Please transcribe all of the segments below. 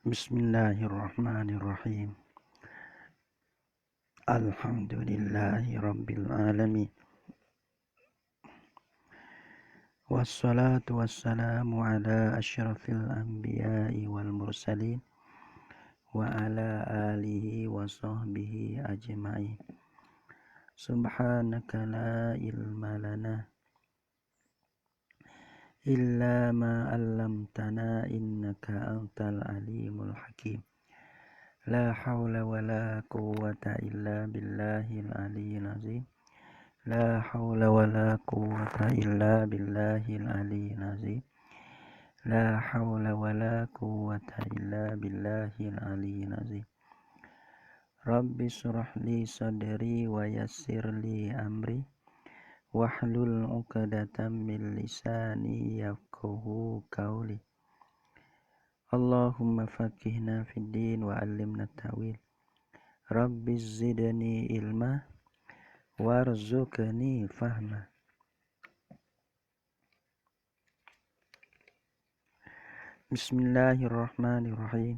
Bismillahirrahmanirrahim. Alhamdulillahi rabbil alamin. Wassalatu wassalamu ala asyrafil anbiya'i wal mursalin wa ala alihi wa sahbihi ajma'in. Subhanaka la ilma lana illa ma 'allamtana innaka antal alimul hakim. La haula wa la quwwata illa billahil aliyyil azim. La haula wa la quwwata illa billahil aliyyil azim. La haula wa la quwwata illa billahil aliyyil azim. Rabbi shrah li sadri wa yassir li amri wahlul 'uqdatam min lisani yafqahu qawli. Allahumma faqihna fid din wa 'allimna ta'wil. Rabbi zidni ilma warzuqni fahma. Bismillahirrahmanirrahim.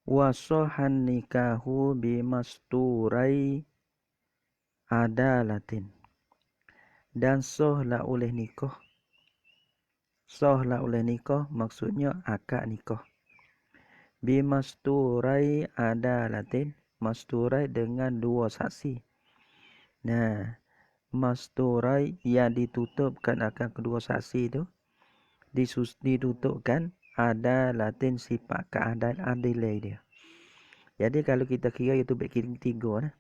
Wasohan nikahu bimasturai adalatin. Dan sohlah oleh nikah. Sohlah oleh nikah maksudnya akad nikah. Bimasturai adalatin. Masturai dengan dua saksi. Nah, masturai yang ditutupkan akan kedua saksi itu ditutupkan adalatin sifat keadilan dia. Jadi kalau kita kira itu bagi tiga lah.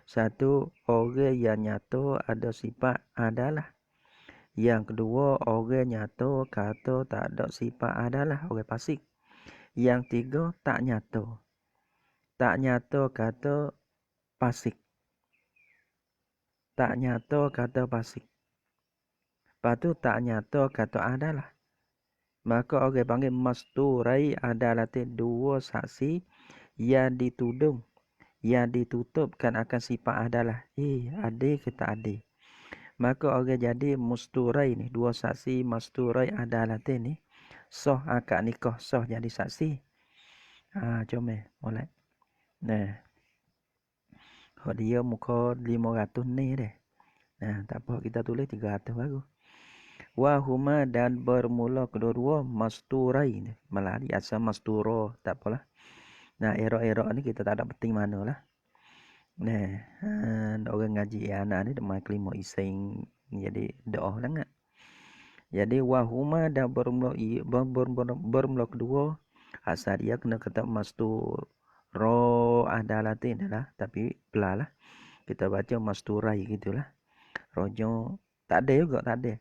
Satu, orang yang nyata ada sifat adalah. Yang kedua, orang nyata kata tak ada sifat adalah, orang fasik. Yang tiga, tak nyata. Tak nyata kata fasik. Tak nyata kata fasik. Lepas tu tak nyata kata adalah. Maka orang panggil masturai adalah dua saksi yang ditudung, yang ditutupkan akan sifat adalah. Adil ke tak adil. Maka orang jadi musturai ni, dua saksi masturai adalah ni. Sah akad nikah, sah jadi saksi. Comel, mulai. Nah. Dia muka 500 ni deh. Nah, tak apa kita tulis 300 baru. Wahuma dan bermula kedua-dua masturai ni. Melari asal masturo, tak apalah. Nah, erok-erok ni kita tak ada penting mana lah. Nah, orang ngaji anak ni demai kelima iseng jadi doa lah ngak. Jadi wahuma dan bermula kedua asal dia kena kata masturo adalatin adalah, tapi belah lah. Kita baca masturai gitulah. Rojo tak ada juga, tak ada.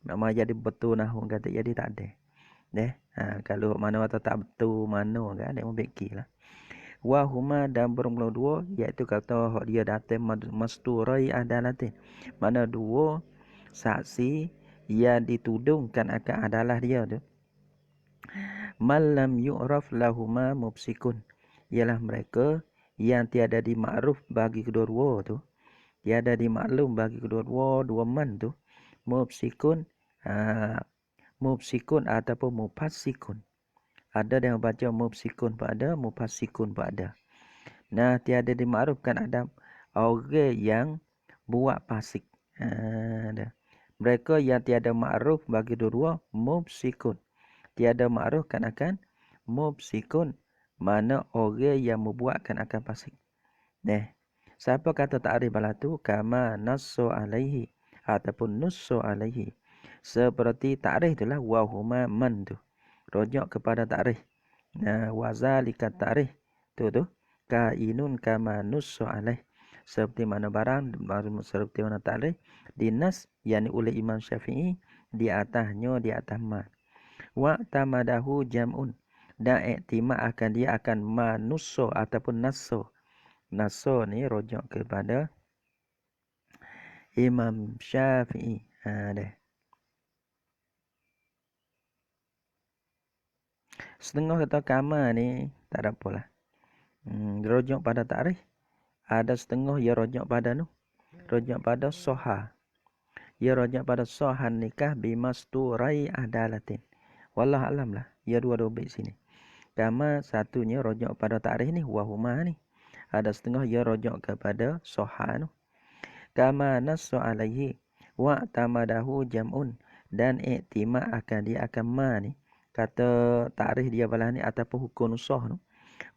Nama jadi betul nahu kata jadi tak ada. Kalau mana kata tak betul mana kan dia membeki lah. Wahuma dan bermula dua, iaitu kata dia datang masturai adalatin. Mana dua saksi yang ditudungkan akan adalah dia tu. Malam yu'raf lahuma mubsikun. Ialah mereka yang tiada dimakruf bagi kedua-dua tu. Tiada dimaklum bagi kedua-dua dua man tu. Mubsikun ataupun mufassikun. Ada yang baca mubsikun pada, mufassikun pada. Nah, tiada dimakrufkan ada orang yang buat fasik. Mereka yang tiada makruf bagi dua mubsikun. Tiada makrufkan akan mubsikun, mana orang yang membuatkan akan fasik. Siapa kata ta'rif balatu kama nassu alaihi ataupun nussu alaihi. Seperti ta'rif itulah wahuma man tu. Rujuk kepada ta'rif. Wazalika ta'rif tu kainun kama nussu alaih. Seperti mana barang, seperti mana ta'rif dinas yakni oleh Imam Syafi'i di atasnya, di atas man. Wa tamadahu jam'un. Dan iktimad akan dia akan manusso ataupun nasso. Nasso ni rujuk kepada Imam Syafi'i. Setengah kata kama ni tak ada apalah. Rujuk pada takrif. Ada setengah ia rujuk pada rujuk pada soha. Ia rujuk pada sohan nikah bimasturai adalatin. Wallah alam lah. Ia dua bait sini. Kama satunya rujuk pada takrif ni wahuma ni. Ada setengah ia rujuk kepada soha. Kama nassu alaihi wa tamadahu jam'un, dan iktimak akan dia akan ma ni kata takrif dia balah ni ataupun hukum nusah tu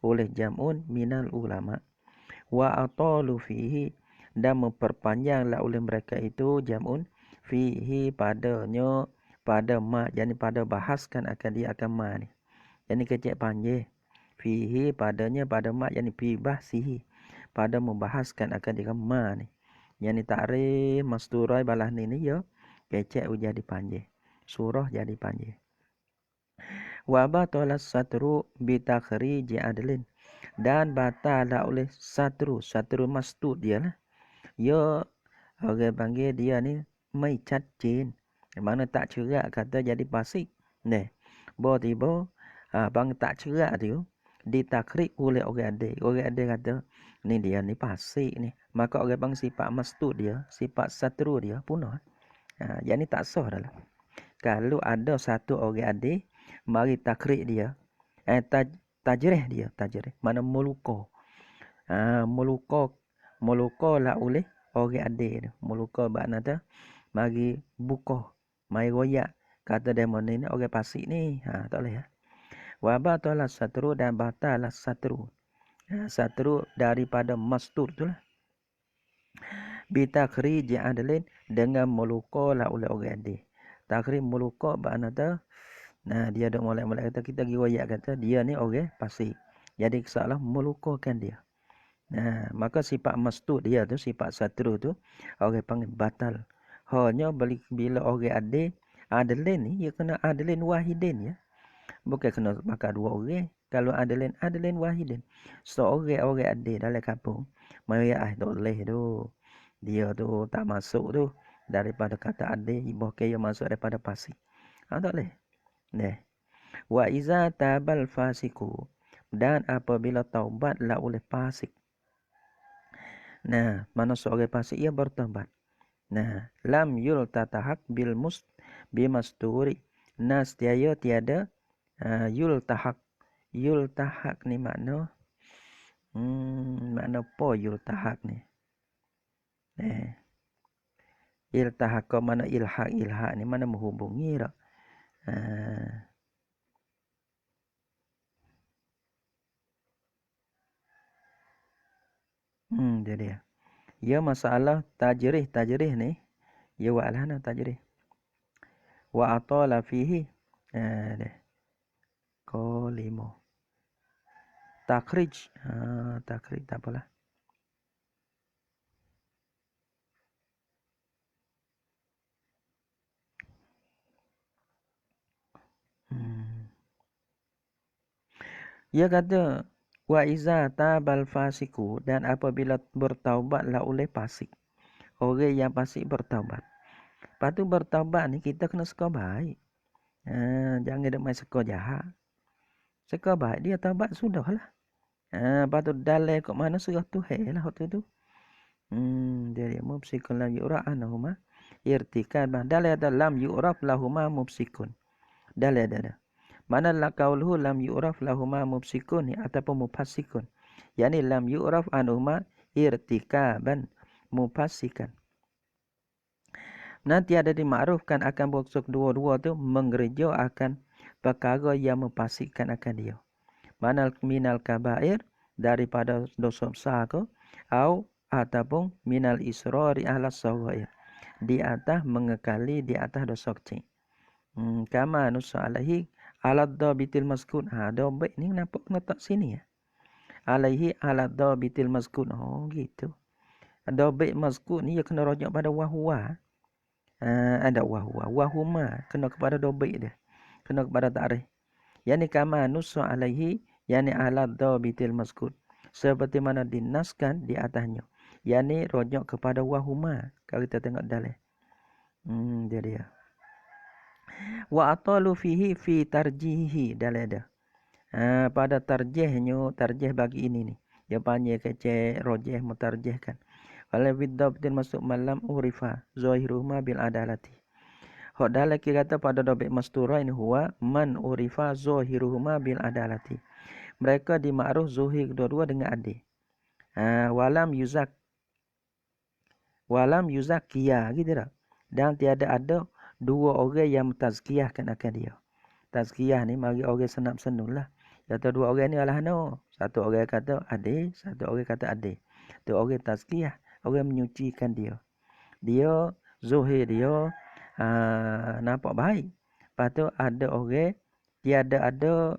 oleh jam'un minal ulama wa atalu fihi, dan memperpanjanglah oleh mereka itu jam'un fihi padanya pada ma, yakni pada bahaskan akan dia akan ma ni, yakni kecek panjang fihi padanya pada ma, yakni fi bahsihi pada membahaskan akan dia ma ni, yakni takrif masturai balah ni ya kecek jadi panjang, surah jadi panjang. Wa batalas satru bi takhriji adlin, dan batala oleh satru mastud dia lah. Ya orang panggil dia ni mai cacin. Mana tak cerak kata jadi pasik. Neh. Bo tiba bang tak cerak tu ditakrik oleh orang adik. Orang adik kata ni dia ni pasik ni. Maka orang bang sifat mastud dia, sifat satru dia punah. Yang ni tak sah dah lah. Kalau ada satu orang adik mari takrik dia, tajrih dia, mana meluka. Meluka lah oleh orang adik tu. Meluka makna tu mari buka, mari royak. Kata demo ni orang pasik ni. Tak boleh ya. Wa batalah satru, dan batalah satru. Satru daripada mastur tu lah. Bitakhrij adlin, dengan meluka lah oleh orang adik. Takhrij meluka makna tu dia dok molek-molek kata kita pergi royak kata dia ni orang pasik. Jadi kesalah melukakan dia. Maka sifat mastud dia tu, sifat satru tu orang panggil batal. Hanya bila orang adlin ni, dia kena adlin wahidin ya. Bukan kena pakai dua orang. Kalau adlin wahidin. Seorang orang adil dalam kampung. Mereka tak boleh tu. Dia tu tak masuk tu. Daripada kata adil, bukan dia masuk daripada pasik. Tak boleh. Wa iza tabal fasiku, dan apabila taubatlah oleh fasik. Mana seorang fasik ia bertaubat. Lam yultatahak bil bimasturi. Nastia tiada yultahak. Yultahak ni makna makna apa yultahak ni? Iltahak mana ilhak ni mana menghubungi tak? Jadi ya masalah tajrih ni ya wa alhana tajrih wa atala fihi qalimo takhrij takhrij tak apalah. Ia kata wa iza tabal fasiku, dan apabila bertaubatlah oleh fasik. Orang yang fasik bertaubat. Lepas tu bertaubat ni kita kena suka baik. Jangan dia main suka jahat. Suka baik dia taubat sudahlah. Lepas tu dalil kat mana surah Tuhan lah waktu tu. Jadi mubsikun lam yu'raf anahuma irtikad. Dalil ada lam yu'raf lahuma mubsikun. Dalil ada. Mana la qauluhu lam yu'raf lahuma mubsikun ataupun mufassiqun. Yani lam yu'raf anhuma irtikaban mufassikan. Nanti ada dimakrufkan akan maksud dua-dua tu menggereja akan perkara yang memfasikkan akan dia. Mana minal kabair daripada dosa besar ke ataupun minal israri ala sawa'ir, di atas mengekali di atas dosa kecil. Kama nusa alaihi alat dhabitil maskun. Dobit ni kenapa kena tak sini ya? Alaihi alat dhabitil maskun. Gitu. Dobit maskun ni dia kena rujuk pada wahwa. Ada wahwa. Wahuma kena kepada dobit dia. Kena kepada ta'rif. Yani kama nusa alaihi, yani alat dhabitil maskun. Seperti mana dinaskan di atasnya. Yani rujuk kepada wahuma. Kalau kita tengok dalil. Jadi ya. Wa atalu fihi fi tarjihi, dalil ada. Pada tarjih bagi ini nih. Dia panggil kecek rojih mutarjih kan. Kalau bidabtin masuk malam urifa zahiruma bil adalati. Hok dalam kata pada dobek mastura ini huwa man urifa zahiruhuma bil adalati. Mereka dimakruf zuhir kedua-dua dengan adil. Walam yuzakiya gitu tak. Dan tiada ada dua orang yang mentazkiyahkan akan dia. Tazkiyah ni mari orang senap senun lah. Kata dua orang ni adalah no. Satu orang kata adil, satu orang kata adil. Tu orang tazkiyah, orang menyucikan dia. Dia zuhir dia nampak baik. Lepas tu ada orang tiada ada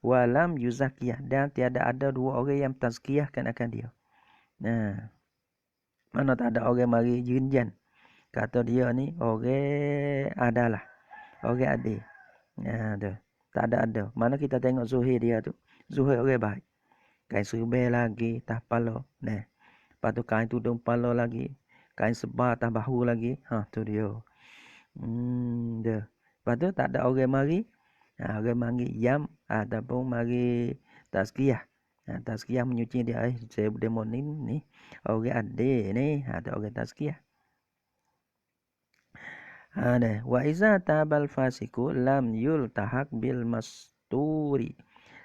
walam yuzakiyah dan tiada ada dua orang yang tazkiyahkan akan dia. Mana tak ada orang mari jinjan. Kata dia ni orang adalah orang adil. Tu. Tak ada. Mana kita tengok zuhir dia tu. Zuhir orang baik. Kain serbai lagi, tah pala. Lepas tu kain tudung pala lagi. Kain sebar tah bahu lagi. Tu dia. Dia. Lepas tu tak ada orang mari. Orang mari yam ataupun mari tazkiyah. Tazkiyah menyuci dia. Saya demo ni. Orang adil ni. Tu orang tazkiyah. Wa iza tabal fasiku lam yultahak bil masturi.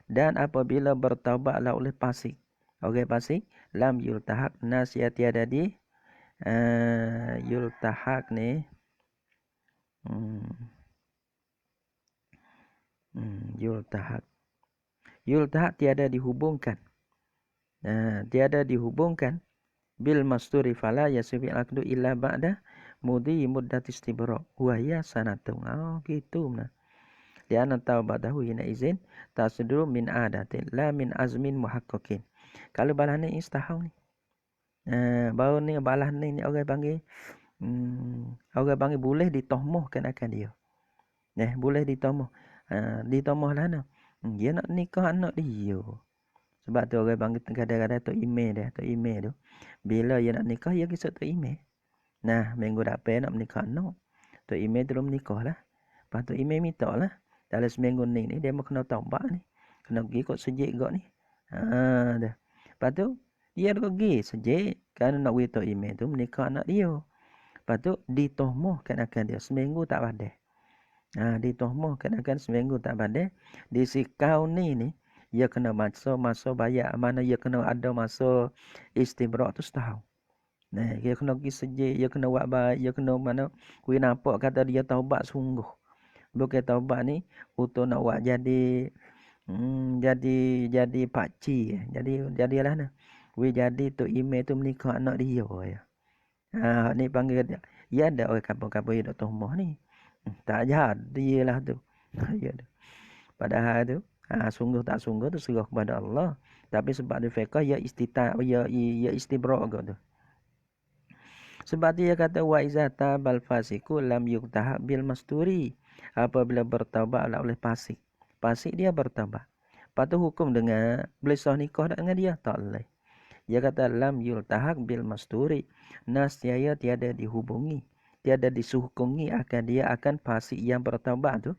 Dan apabila bertaubatlah oleh fasik. Orang fasik. Lam yultahak nasihat tiada di. Yultahak ni. Yultahak tiada dihubungkan. Tiada dihubungkan. Bil masturi fala yasfi al-aqdu illa ba'da mudi muddat istibra. Wahya sanatun. Gitu nah. Lianna taubatahu hina izin tasduru min adatin la min azmin muhaqqaqin. Kalau balah ni istahau ni. Baru ni balah ni orang panggil boleh ditohmohkan akan dia. Boleh ditohmoh. Ditohmoh lah nah. Dia nak nikah anak dia. Sebab tu orang panggil kadang-kadang tu email dia. Tu email tu. Bila dia nak nikah, dia kisah tu email. Minggu depan nak menikah anak. Tu email tu menikah lah. Lepas tu email minta lah. Dalam seminggu ni dia mau kena taubat ni. Kena pergi kot sejik kot ni. Dah. Lepas tu dia ada pergi sejik. Kerana nak beritahu email tu menikah anak dia. Lepas tu ditohmohkan akan dia. Seminggu tak badai. Ditohmohkan akan seminggu tak badai. Di si kau ni. Dia kena masa bayar. Mana dia kena ada masa istibrak tu setahun. Dia kena pergi sejik. Dia kena buat baik. Dia kena mana. Kui nampak kata dia taubat sungguh. Bukan taubat ni untuk nak buat jadi jadi pakcik. Jadilah nah. We jadi tu email tu menikah anak dia ya. Ni panggil dia. Ya ada orang kampung-kampung hidup tuhmah ni. Tak jadilah tu. Ya dah. Padahal tu sungguh tak sungguh tu serah kepada Allah. Tapi sebab dia fiqh ya istibra' tu. Sebab dia kata wa izata bal fasiku lam yuktahab bil masturi. Apabila bertaubat oleh fasik. Fasik dia bertaubat. Lepas tu hukum dengan boleh sah nikah dengan dia? Tak boleh. Dia kata lam yultahak bil masturi. Nascaya tiada dihubungi. Tiada disuhukungi akan dia akan fasik yang bertaubat tu.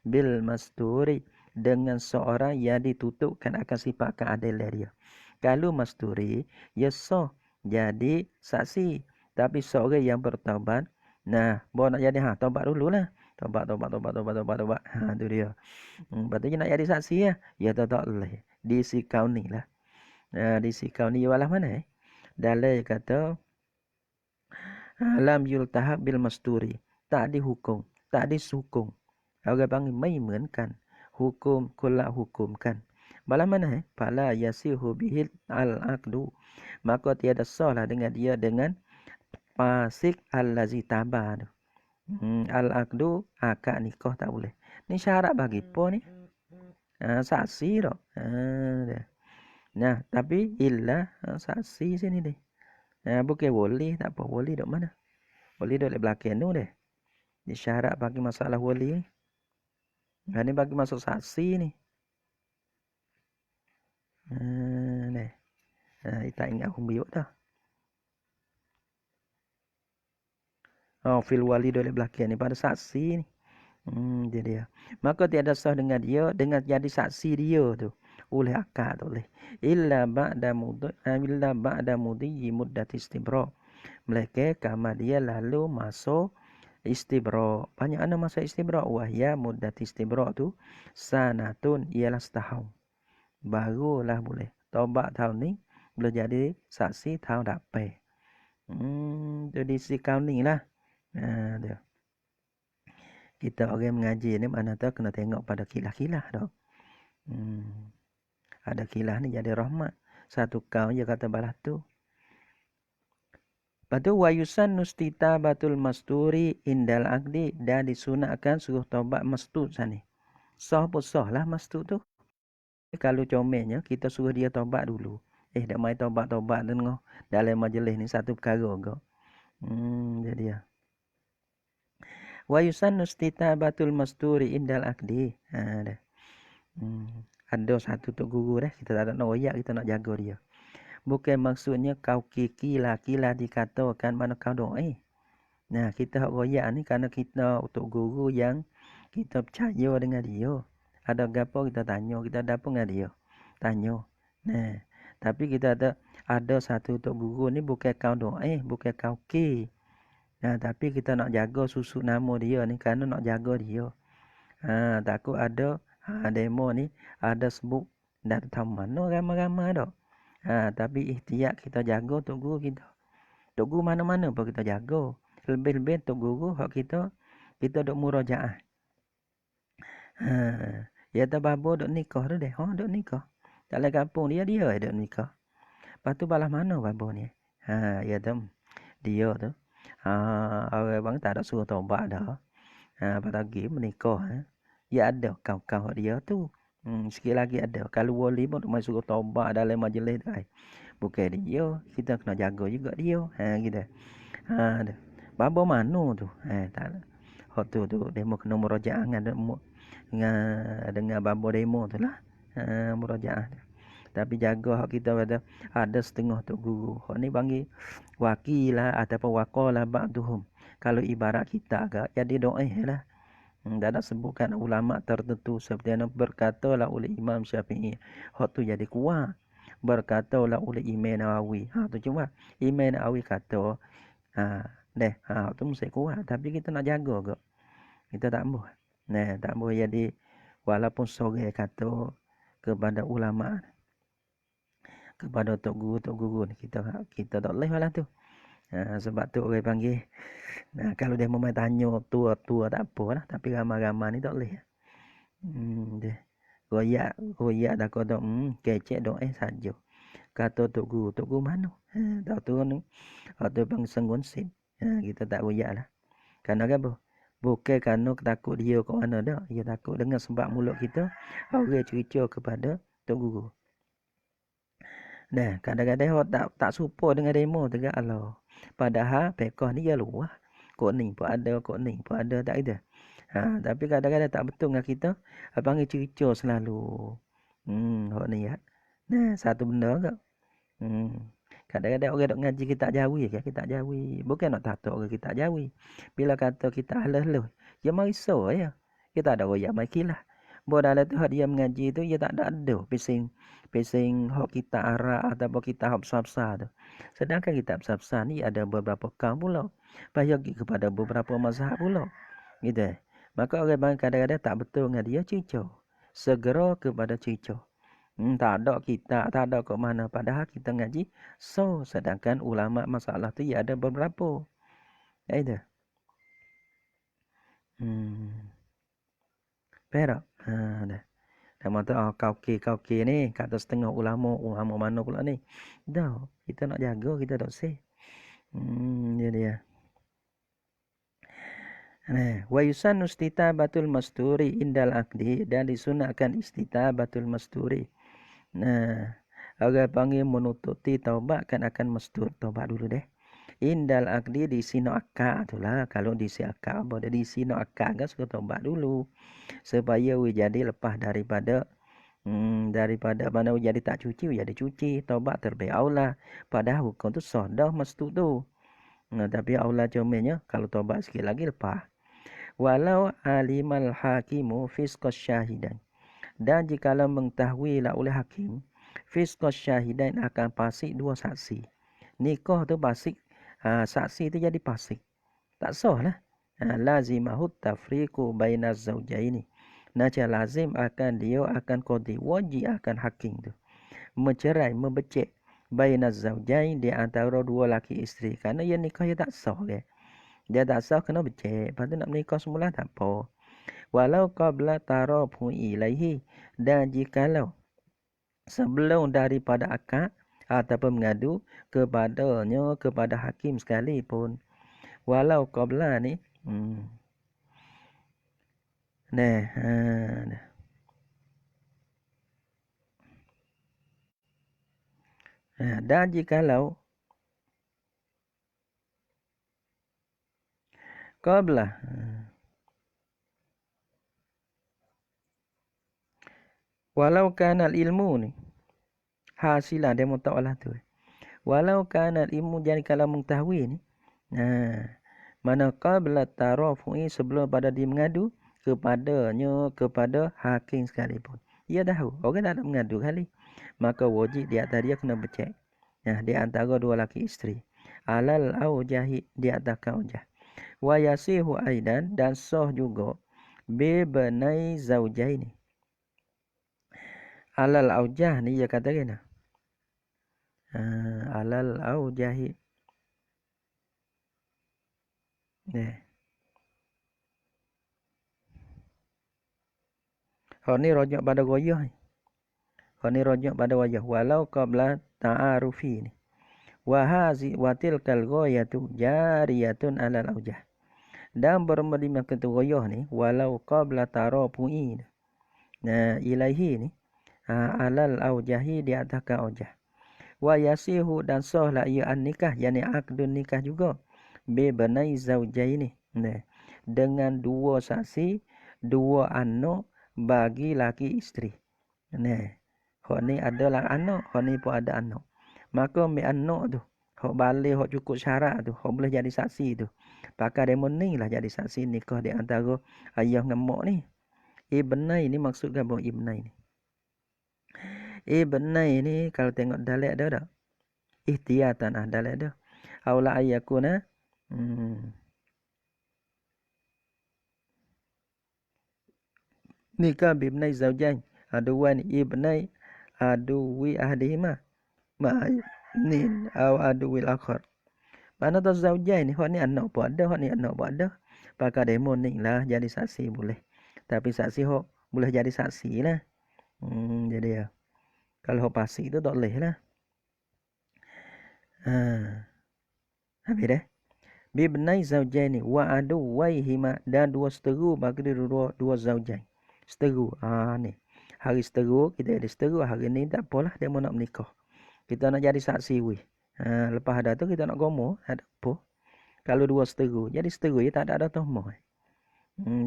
Bil masturi. Dengan seorang yang ditutupkan akan sifat keadilan dia. Kalau masturi, ya sah jadi saksi. Tapi seorang yang bertaubat. Bawa nak jadi taubat dulu lah. Tobat. Tu dia. Lepas tu nak jadi saksi ya. Ya tak boleh. Di si kau ni lah. Di si kau ni walah mana Dalil kata. Lam yultahab bil masturi. Tak dihukum. Tak disukung. Orang panggil maimunkan. Hukum kulak hukumkan. Walah mana Fala yasihu bihil al-aqdu. Maka tiada sah lah dengan dia dengan fasik al-lazi tabah tu. Al-aqdu akad nikah tak boleh. Ni syarat bagi apa ni? Saksi tak. Tapi illa saksi sini deh. Bukan wali tak apa. Wali dok mana? Wali dok di belakang tu deh. Ni syarat bagi masalah wali ni. Ni bagi masuk saksi ni. Tak ingat humbiuk dah. Fil wali dok di belakang ni pada saksi ni. Dia dia. Maka tiada sah dengan dia dengan jadi saksi dia tu oleh akad oleh illa ba'da mudhi muddat istibra. Melainkan kama dia lalu masuk istibra. Banyak ana masa istibra wahya muddat istibra tu sanatun ialah setahun. Barulah boleh. Taubat tahun ni boleh jadi saksi tahun dapat. Jadi si kau ni lah. Dia. Kita orang mengaji ni mana tahu kena tengok pada kilah-kilah dah. Ada kilah ni jadi rahmat. Satu kaum je kata balas tu. Lepas tu wayusan nustita batul masturi indal akdi dan disunatkan suruh taubat mastud sana. Sah pun sah lah mastud tu. Kalau comelnya kita suruh dia taubat dulu. Dah mai taubat-taubat dengar dalam majlis ni satu perkara ke. Jadi ya. Wa yusannu istitabatul masturi indal akdi. Dah. Ada satu tok guru dah, kita tak nak royak, kita nak jaga dia. Bukan maksudnya kau kila dikatakan mana kau doa. Nah, kita hak royak ni kerana kita tok guru yang kita percaya dengan dia. Ada gapo kita tanya, kita ada apa dengan dia? Tanya. Nah, tapi kita ada satu tok guru ni bukan kau doa, bukan kau ki. Nah, tapi kita nak jaga susuk nama dia ni kerana nak jaga dia. Takut ada demo ni ada sebut tak tahu mana ramai-ramai dak. Tapi ikhtiar kita jaga tok guru kita. Tok guru mana-mana pun kita jaga. Lebih-lebih tok guru hak kita dok murajaah. Ya tak babo dok nikah tu deh. Dok nikah. Dalam kampung dia dok nikah. Lepas tu balas mana babo ni? Ya tu dia tu. Orang bang tak ada suruh taubat dah. Pagi menikah. Ya ada kawan-kawan dia tu. Sikit lagi ada. Kalau wali pun mai suruh taubat dalam majlis dah. Bukan dia, kita kena jaga juga dia. Gitu. Dah. Babo mano tu? Tak. Hak tu demo kena murajaah dengan babo demo tu lah. Murajaah. Tapi jaga hak kita ada setengah tu guru. Hak ni panggil wakilah ataupun waqalah ba'duhum. Kalau ibarat kita agak jadi doa lah. Tak ada sebutkan ulama tertentu seperti yang berkatalah oleh Imam Syafi'i. Hak tu jadi kuat. Berkatalah oleh Imam Nawawi. Tu cuma Imam Nawawi kata tu mesti kuat. Tapi kita nak jaga ke. Kita tak mahu. Tak mahu jadi walaupun sore kata kepada ulama. Kepada tok guru ni kita tak boleh lah tu. Sebab tu orang panggil kalau dia mau tanya tua tak apalah, tapi ramai-ramai ni tak boleh. Dia royak dah kata kecek doa saja. Kata tok guru mana? Tak tahu ni. Atau bang senggon sin. Kita tak royak lah. Kerana apa? Bukan kerana takut dia kat mana dah. Dia takut dengan sebab mulut kita orang cerita kepada tok guru. Nah, kadang-kadang orang tak serupa dengan demo tegak Allah. Padahal pekoh ni ya luah. Kok ni pun ada, tak ada. Tapi kadang-kadang tak betul dengan kita. Abang cerita selalu. Hok ni ya. Nah, satu benda ke. Kadang-kadang orang dok ngaji kita jawi ke, kita jawi. Bukan nak tato orang kita jawi. Bila kata kita halus-halus, ya mari so ya. Kita ada royak mai kilah. Bodala tu hak dia mengaji tu dia tak ada pesing hak kita arah ataupun kita hak besar-besar tu. Sedangkan kitab besar-besar ni ada beberapa kaum pula. Bagi kepada beberapa mazhab pula. Gitu. Maka orang bang kadang-kadang tak betul dengan dia cico. Segera kepada cico. Tak ada kita, tak ada kat mana. Padahal kita ngaji. So, sedangkan ulama masalah tu ya ada beberapa. Ya itu. Perak. Dah. Dah mata kau ni kata setengah ulama mana pula ni. Dah, kita nak jaga, kita tak sih. Dia. Wa yusannu istitabatul masturi indal akdi dan disunatkan istitabatul masturi. Orang panggil menututi taubat kan akan mastur taubat dulu deh. Indal akdi di sino akad tu lah. Kalau di si akad apa di sino akad kan suka taubat dulu. Supaya we jadi lepas daripada mana we jadi tak cuci, we jadi cuci. Taubat terbaik Allah. Padahal hukum tu sah dah mastur tu. Tapi Allah comelnya kalau taubat sikit lagi lepas. Walau alimal hakimu fisqas syahidain. Dan jikalau mengetahuilah oleh hakim fisqas syahidain akan fasik dua saksi. Nikah tu fasik, saksi tu jadi fasik. Tak sah lah. Lazimahut tafriqu bainaz zaujaini. Naca lazim akan dia akan qadi, wajib akan hakim tu mencerai, membecek bainaz zaujain di antara dua laki isteri. Kerana ia nikah ia tak sah ke. Dia tak sah kena becek. Lepas tu nak menikah semula tak apa. Walau qabla tarafu ilaihi. Dan jikalau sebelum daripada akad ataupun mengadu kepadanya, kepada hakim sekalipun. Walau qabla ni. Nah. Dan jikalau qabla walau kanal ilmu ni hasilah dia muta'alah tu. Walau kanal ilmu, jadi kalau mengetahui ni mana qabla tarafu'i, sebelum pada dia mengadu kepadanya, kepada hakim sekalipun. Dia tahu orang tak nak mengadu kali, maka wajib di atas dia kena becek. Di antara dua laki isteri. Alal aujahi, di atas kaujah. Wa yasihu aidan, dan sah juga bebenai zaujaini. Alal aujah ni dia kata kena. Alal aujahi. Hak ni rojak pada goyah ni. Hak ni rojak pada wajah. Walau qabla ta'arufi ni. Wahazi watilkal goyatu jariyatun alal aujah. Dan bermedimah ketu goyah ni. Walau qabla ta'arufi ni. Ilaihi ni. Alal aujahi, di atas ka aujah. Wa yasihu, dan sahlah ia an nikah, yani akdun nikah juga. Bebenai zaujaini. Dengan dua saksi, dua anak bagi laki isteri. Hak ni adalah anak, hak ni pun ada anak. Maka ambil anak tu, hak balik, hak cukup syarat tu, hak boleh jadi saksi tu. Pakai demo ni lah jadi saksi nikah di antara ayah dengan mak ni. Ibnai ni maksudkan apa ibnai ni? Ibnai ni kalau tengok dalil ada tak? Ihtiyatan dalil ada. Aula ayakuna nikah bibnai zaujain. Aduan ibnai aduwi ahdihima ma'nin au aduwil akhar. Mana tu zaujain ni, hak ni anak pun ada, hak ni anak pun ada. Pakai demo ni lah jadi saksi boleh. Tapi saksi hak boleh jadi saksi lah. Jadi ya. Kalau hak pasti tu tak boleh lah. Habis dah. Bibnai zaujaini wa aduwaihima, dan dua seteru bagi dua zaujain. Seteru. Ni. Hari seteru, kita ada seteru. Hari ni tak apalah, dia mau nak menikah. Kita nak jadi saksi weh. Lepas ada tu kita nak gomo, ada apa? Kalau dua seteru, jadi seteru ya tak ada tomoh.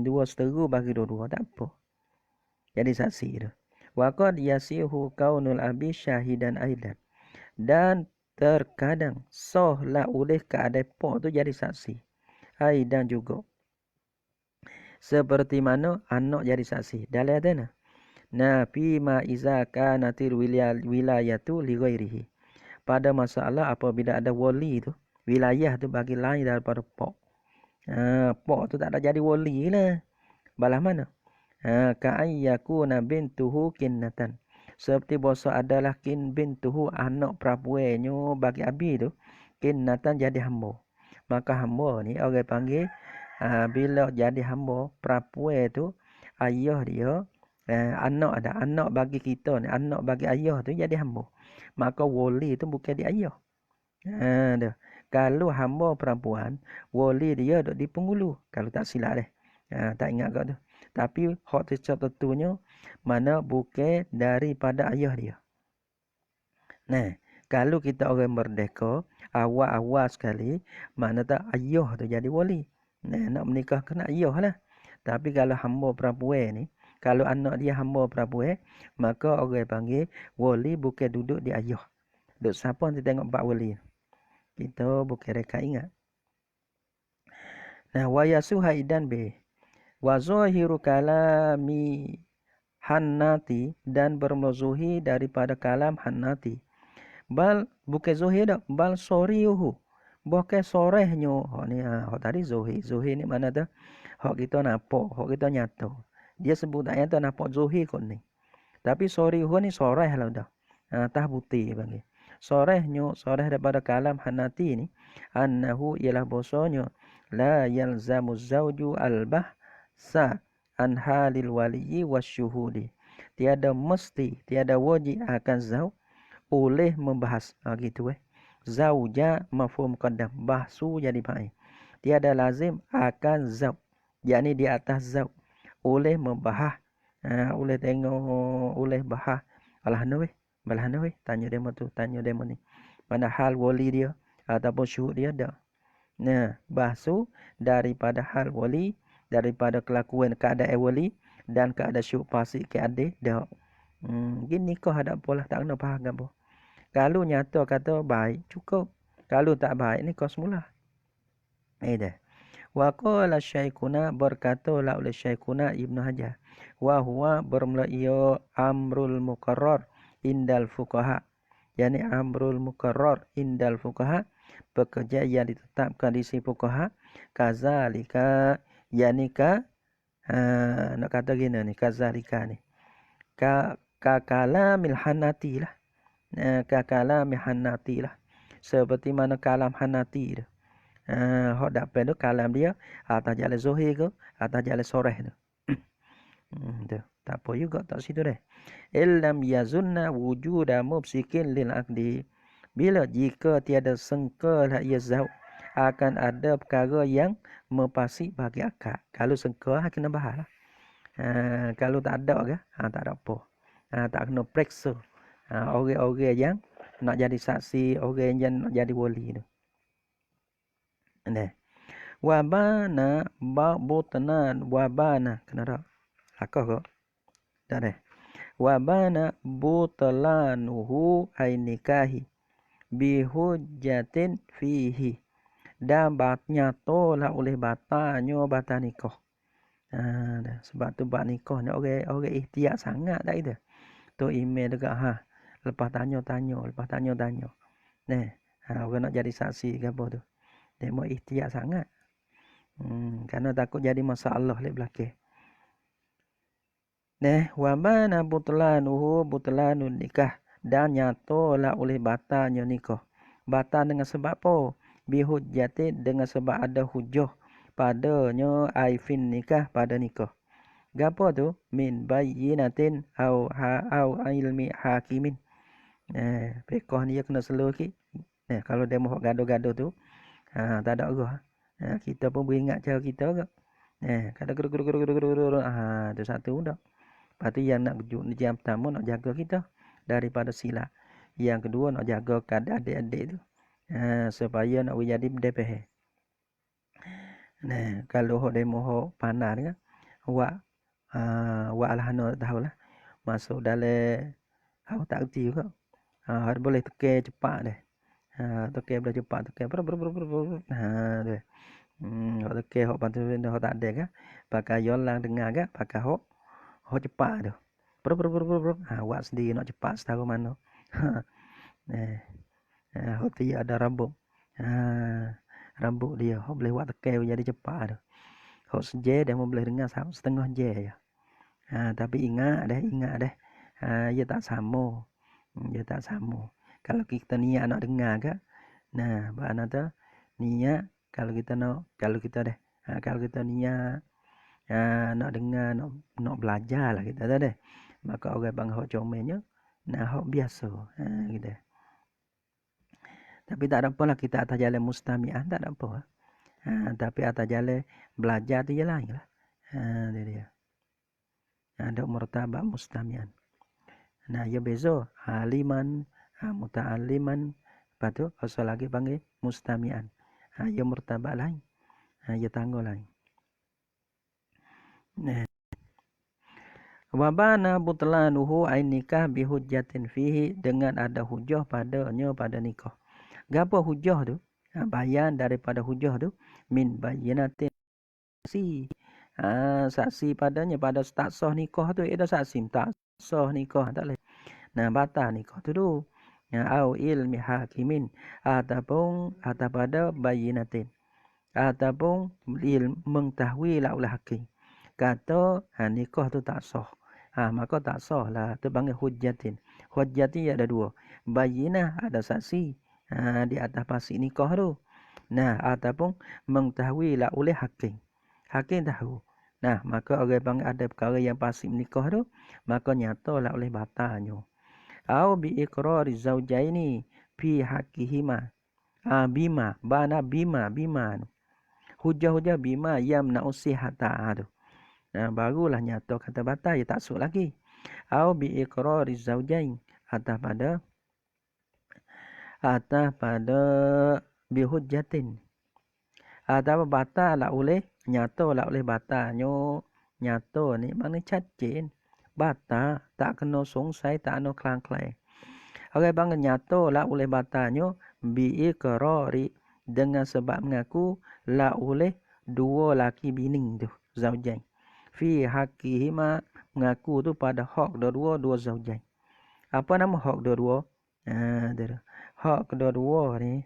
Dua seteru bagi dua-dua, tak apa. Jadi saksi tu. Wa qad yasihu kaunul abi syahidan aidan. Dan terkadang sahlah oleh keadaan pak tu jadi saksi. Aidan juga. Seperti mana anak jadi saksi. Dalam ada na. Fima iza kanatil wilayatu li ghairihi. Pada masalah apabila ada wali tu, wilayah tu bagi lain daripada pak. Pak tu tak ada jadi wali lah. Balah mana? Ka'ayyakuna bintuhu kinnatan. Seperti bahasa adalah kin bintuhu, anak perapuannya bagi abi tu. Kinnatan jadi hamba. Maka hamba ni orang panggil, bila jadi hamba perapuan tu, ayah dia, anak ada. Anak bagi kita ni, anak bagi ayah tu jadi hamba. Maka wali tu bukan di ayah. Kalau hamba perempuan, wali dia duduk di penghulu. Kalau tak silap deh. Tak ingat kat tu. Tapi hak tertentunya mana bukan daripada ayah dia. Kalau kita orang merdeka, awal-awal sekali, mana tak ayah tu jadi wali. Nak menikah kena ayah lah. Tapi kalau hamba perempuan ni, kalau anak dia hamba perempuan, maka orang panggil wali bukan duduk di ayah. Duduk siapa nanti tengok bab wali. Kita bukan reka ingat. Wa yasuha idan be. Wa zahiru kalami Hannati, dan bermula zuhir daripada kalam Hannati. Bal bukan zuhir dak, bal soriuhu. Bukan sorehnya. Hak ni hak tadi zuhir. Zuhir ni mana tu? Hak kita nampak, hak kita nyata. Dia sebut ayat tu nampak zuhir kot ni. Tapi soriuhu ni soreh lah dah. Tah putih panggil. Sorehnya, soreh daripada kalam Hannati ni, annahu ialah bahasanya la yalzamu zawju al-bahsa an halil waliyyi wasyuhudi. Tiada mesti, tiada wajib akan zauj oleh membahas. Gitu Zauja mafhum qaddam, bahsu jadi fa'il. Tiada lazim akan zauj, yakni di atas zauj oleh membahas, oleh tengok, oleh bahas. Alah Balhana tanya demo tu, tanya demo ni. Mana hal wali dia ataupun syuhud dia dak. Nah, bahsu daripada hal wali, daripada kelakuan keadaan wali dan keadaan syuhud fasik keadaan dak. Gini kau hadap pola tak kena faham apa. Kalau nyata kata baik cukup. Kalau tak baik ni kau semula. Dah. Wa qala Syekhuna, berkatalah oleh Syekhuna Ibnu Hajar. Wa huwa bermula ia amrul muqarrar indal fuqaha. Yani amrul muqarrar indal fuqaha, pekerja yang ditetapkan di sisi fuqaha. Kazalika, yani nak kata gini ni, kazalika ni. Kalamil Hanati lah. Kalamil Hanati lah. Seperti mana kalam Hanati tu. Hak dapat tu kalam dia atas jalan zuhir ke, atas jalan soreh tu. Tu. Tak apa juga tak situ dah. Illam yazunna wujuda mubsikin lil aqdi. Bila jika tiada sangka lah ia zauj akan ada perkara yang mempasik bagi akad. Kalau sangka kena bahas lah. Kalau tak ada ke, tak ada apa. Tak kena periksa. Orang-orang yang nak jadi saksi, orang yang nak jadi wali tu. Nah. Wabana butnan wabana kena tak? Lakah ke? Tak ada. Wabana butlanuhu ay nikahi bihujjatin fihi. Dan nyatolah oleh batalnya batal nikah. Sebab tu bab nikah ni orang ikhtiar sangat tak itu. Tu email dekat lepas tanya-tanya. Nah, orang nak jadi saksi ke apa tu. Dia mau ikhtiar sangat. Karena takut jadi masalah lek belakang. Wa mana butlanun nikah, dan nyatolah oleh batalnya nikah. Batal dengan sebab apa? Bihujjati, dengan sebab ada hujah padanya aifin nikah, pada nikah. Gapo tu? Min bayyinatin au ilmi hakimin. Fiqh ni kena slow sikit. Kalau dia mau gaduh-gaduh tu, tak ada arah. Kita pun beringat cara kita ke. Kata guru. Tu satu dah. Lepas tu yang nak yang pertama nak jaga kita daripada silap. Yang kedua nak jaga keadaan adik-adik tu. Supaya nak jadi DPH. Kalau hok demo hok panas kan. Wak alhana tahu lah. Masuk dalam awak tak erti juga. Harus boleh tekan cepat deh. Tekan boleh cepat, tekan. Tu. Tekan hok pantu hok tak ada kan. Pakai yolang dengar kan, pakai hok cepat tu. Awak sendiri nak cepat setahu mana. Hok dia ada rambut. Rambut dia hok boleh buat tekan jadi cepat tu. Hok seje dia mau boleh dengar setengah je ya. Tapi ingat deh. Ia tak sama. Kalau kita niat nak dengar ke, mana tu niat kalau kita niat nak dengar, nak belajar lah kita deh. Maka orang bang hok comelnya, hok biasa. Gitu. Tapi tak ada apalah kita atas jalan mustami'ah, tak ada apa. Tapi atas jalan belajar tu je lain lah. Dia. Ada martabat mustami'an. Ya beza aliman, muta'alliman. Lepas tu asal lagi panggil mustami'an. Ya martabat lain. Ya tangga lain. Wabana butlanuhu ay nikah bihujjatin fihi, dengan ada hujah padanya pada nikah. Gapo hujah tu? Bayan daripada hujah tu min bayyinatin si, Saksi padanya pada tak sah nikah tu ada saksi tak sah nikah tak leh. Nah, batal nikah tu tu. Au ilmi hakimin ataupun pada bayinatin ataupun mengetahui la oleh hakim. Kata nikah tu tak sah. Maka tak sah lah. Tu panggil hujjatin. Hujjatin ada dua. Bayinah ada saksi di atas pasti nikah tu. Nah, ataupun mengetahui la oleh hakim. Hakim tahu. Nah, maka orang panggil ada perkara yang pasti nikah tu, maka nyata la oleh batalnya. Au bi iqrari zaujaini fi haqqihima. Bima, bima. Hujah-hujah bima yamna'u sihata tu. Nah, barulah nyata kata batal, ya tak suk lagi. Au bi iqrari zaujain atas pada bi hujjatin. Atau batal lah oleh nyata lah oleh batalnya. Nyata ni makna cacin. Batal tak kena sungsai, tak kena kelang-kelang. Orang panggil nyata lah oleh batalnya bi iqrari dengan sebab mengaku la oleh dua laki bini tu zaujain. Fi haqqihima mengaku tu pada hak dua zaujain. Apa nama hak dua-dua? Hak kedua-dua ni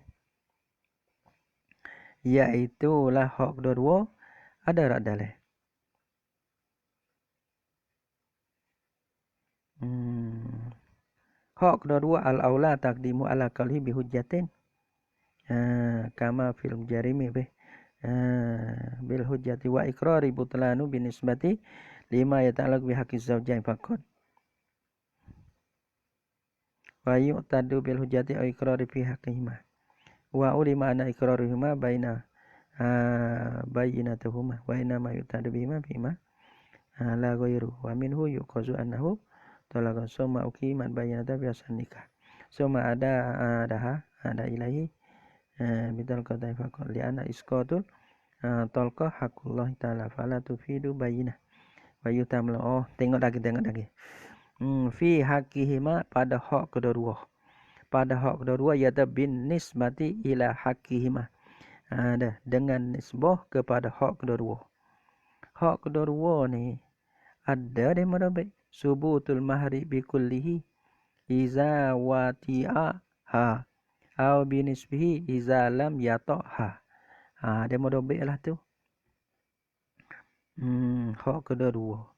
iaitulah hak kedua-dua ada tak dalam? Hak kedua al-aula taqdimu ala qalhi bi hujjatin. Kama fil jarimi bih. Bil hujjati wa iqrari butlanu binisbati lima yata'allaq bi haqqi zawjain faqat. Wa yu'tadu bil hujjati aw iqrari fi haqqihima. Wa ulima anna iqraruhuma bayyinatuhuma wa inna ma yu'tadu bihima la ghairu wa minhu yuqazu annahu talaqa summa uqimat bayyinata bi asal nikah. Summa ada ilahi bidal qadai faqat li anna isqatul talqa haqqullah ta'ala fala tufidu bayyinah wa yutamla. Tengok lagi. Fi haqqihima pada hak kedua. Pada hak kedua iaitu bin nisbati ila haqqihima. Dengan nisbah kepada hak kedua. Hak kedua ni ada di mana baik? Subutul mahri bi kullihi iza wati'a au bi nisbihi iza lam yata'ha. Dia mau dobek lah tu. Hak kedua.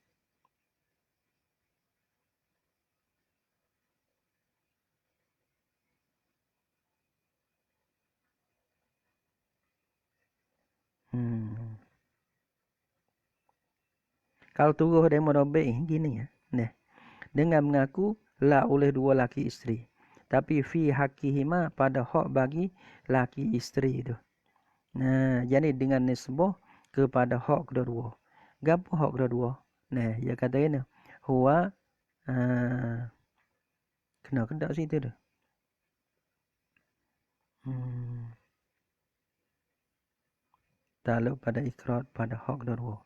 Kalau turuh dia mau dobek gini ya. Nah, dengan mengaku la oleh dua laki isteri. Tapi fi haqqihima pada hak bagi laki isteri itu. Nah, jadi dengan nisbah kepada hak kedua. Gapo hak kedua? Nah, dia kata ini. Huwa kena kedak situ tu. Taluk pada ikrar pada hak kedua.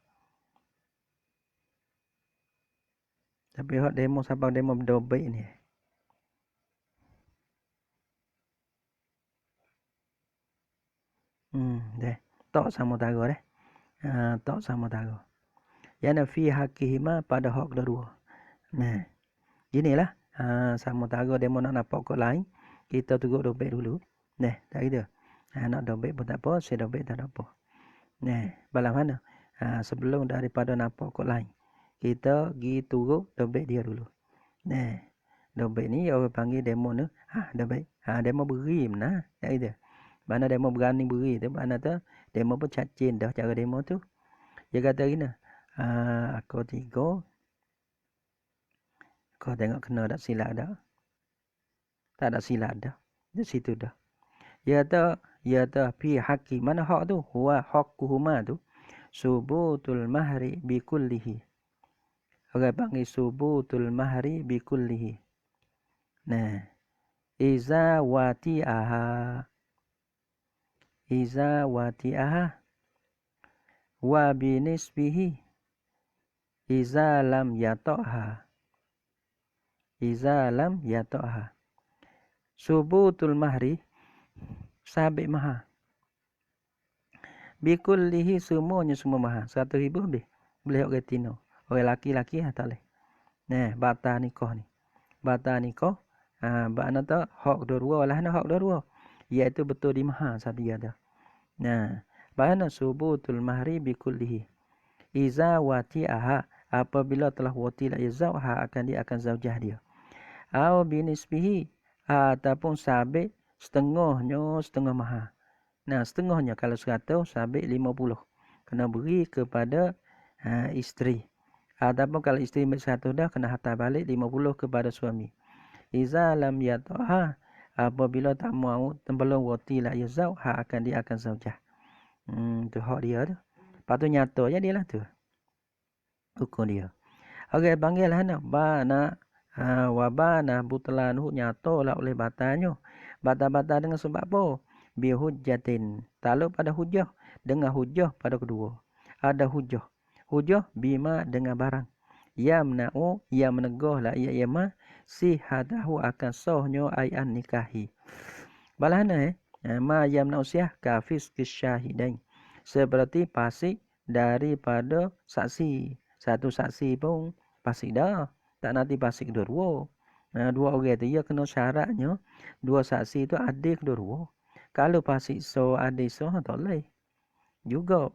Tapi hak demo siapa demo dobek ni. Deh. Tak sama tago deh. Tak sama tago. Yana fi haqqihima pada hak kedua. Nah, inilah sama tago demo nak nampak kok lain, kita tunggu dobek dulu. Nah, tak gitu. Nak dobek pun tak apa, saya dobek tak apa. Nah, bala mana? Sebelum daripada nampak kok lain, kita pergi tunggu dobek dia dulu. Nah, dobek ni orang panggil demo ni, dobek. Demo beri mana? Tak gitu. Mana demo berani beri tu, mana tu demo pun cacin dah cara demo tu. Dia kata gini, aku tiga, kau tengok kena tak silap dah. Tak ada silap dah. Di situ dah. Ya ta fi haqqi. Mana hak tu? Huwa haqquhuma tu. Subutul mahri bi kullihi. Orang panggil subutul mahri bi kullihi. Nah, iza wati'aha wa binisbihi iza lam yata'ha. Subutul mahri sabit maha. Bikullihi semuanya semua mahal. 1,000 lebih. Boleh orang tino. Orang laki-laki tak boleh. Nah, batal nikah ni. Batal nikah. Bakna tu hak dua-dua lah. Hak dua-dua. Iaitu betul di mahal sadia dah. Nah, bakna subutul mahri bikullihi. Iza wati aha. Apabila telah wati la izawha akan dia akan zaujah dia. Au binisbihi. Ataupun sabit setengahnya setengah mahal. Nah, setengahnya kalau 100 sabit 50. Kena beri kepada isteri. Ataupun kalau isteri ambil 100 dah, kena hantar balik 50 kepada suami. Iza lam yataha, apabila tak mau belum wati la yazau, akan dia akan zaujah. Tu hak dia tu. Lepas tu nyata je dia lah tu. Hukum dia. Okey, panggil lah nak. Bana wabana butlanuhu nyata lah oleh batalnya. Batal-batal dengan sebab apa? Bihujjatin. Takluk pada hujah. Dengan hujah pada kedua. Ada hujah. Hujah bima dengan barang. Yamna'u yang menegah lah ia ma si hadahu akan sahnya ayan nikahi. Balana ma yamna'u sih kafis kisyahidain. Seperti pasik daripada saksi. Satu saksi pun pasik dah. Tak nanti pasik dua-dua. Dua orang tu ia kena syaratnya dua saksi tu adik dua-dua. Kalau pasik so adik so tak boleh. Juga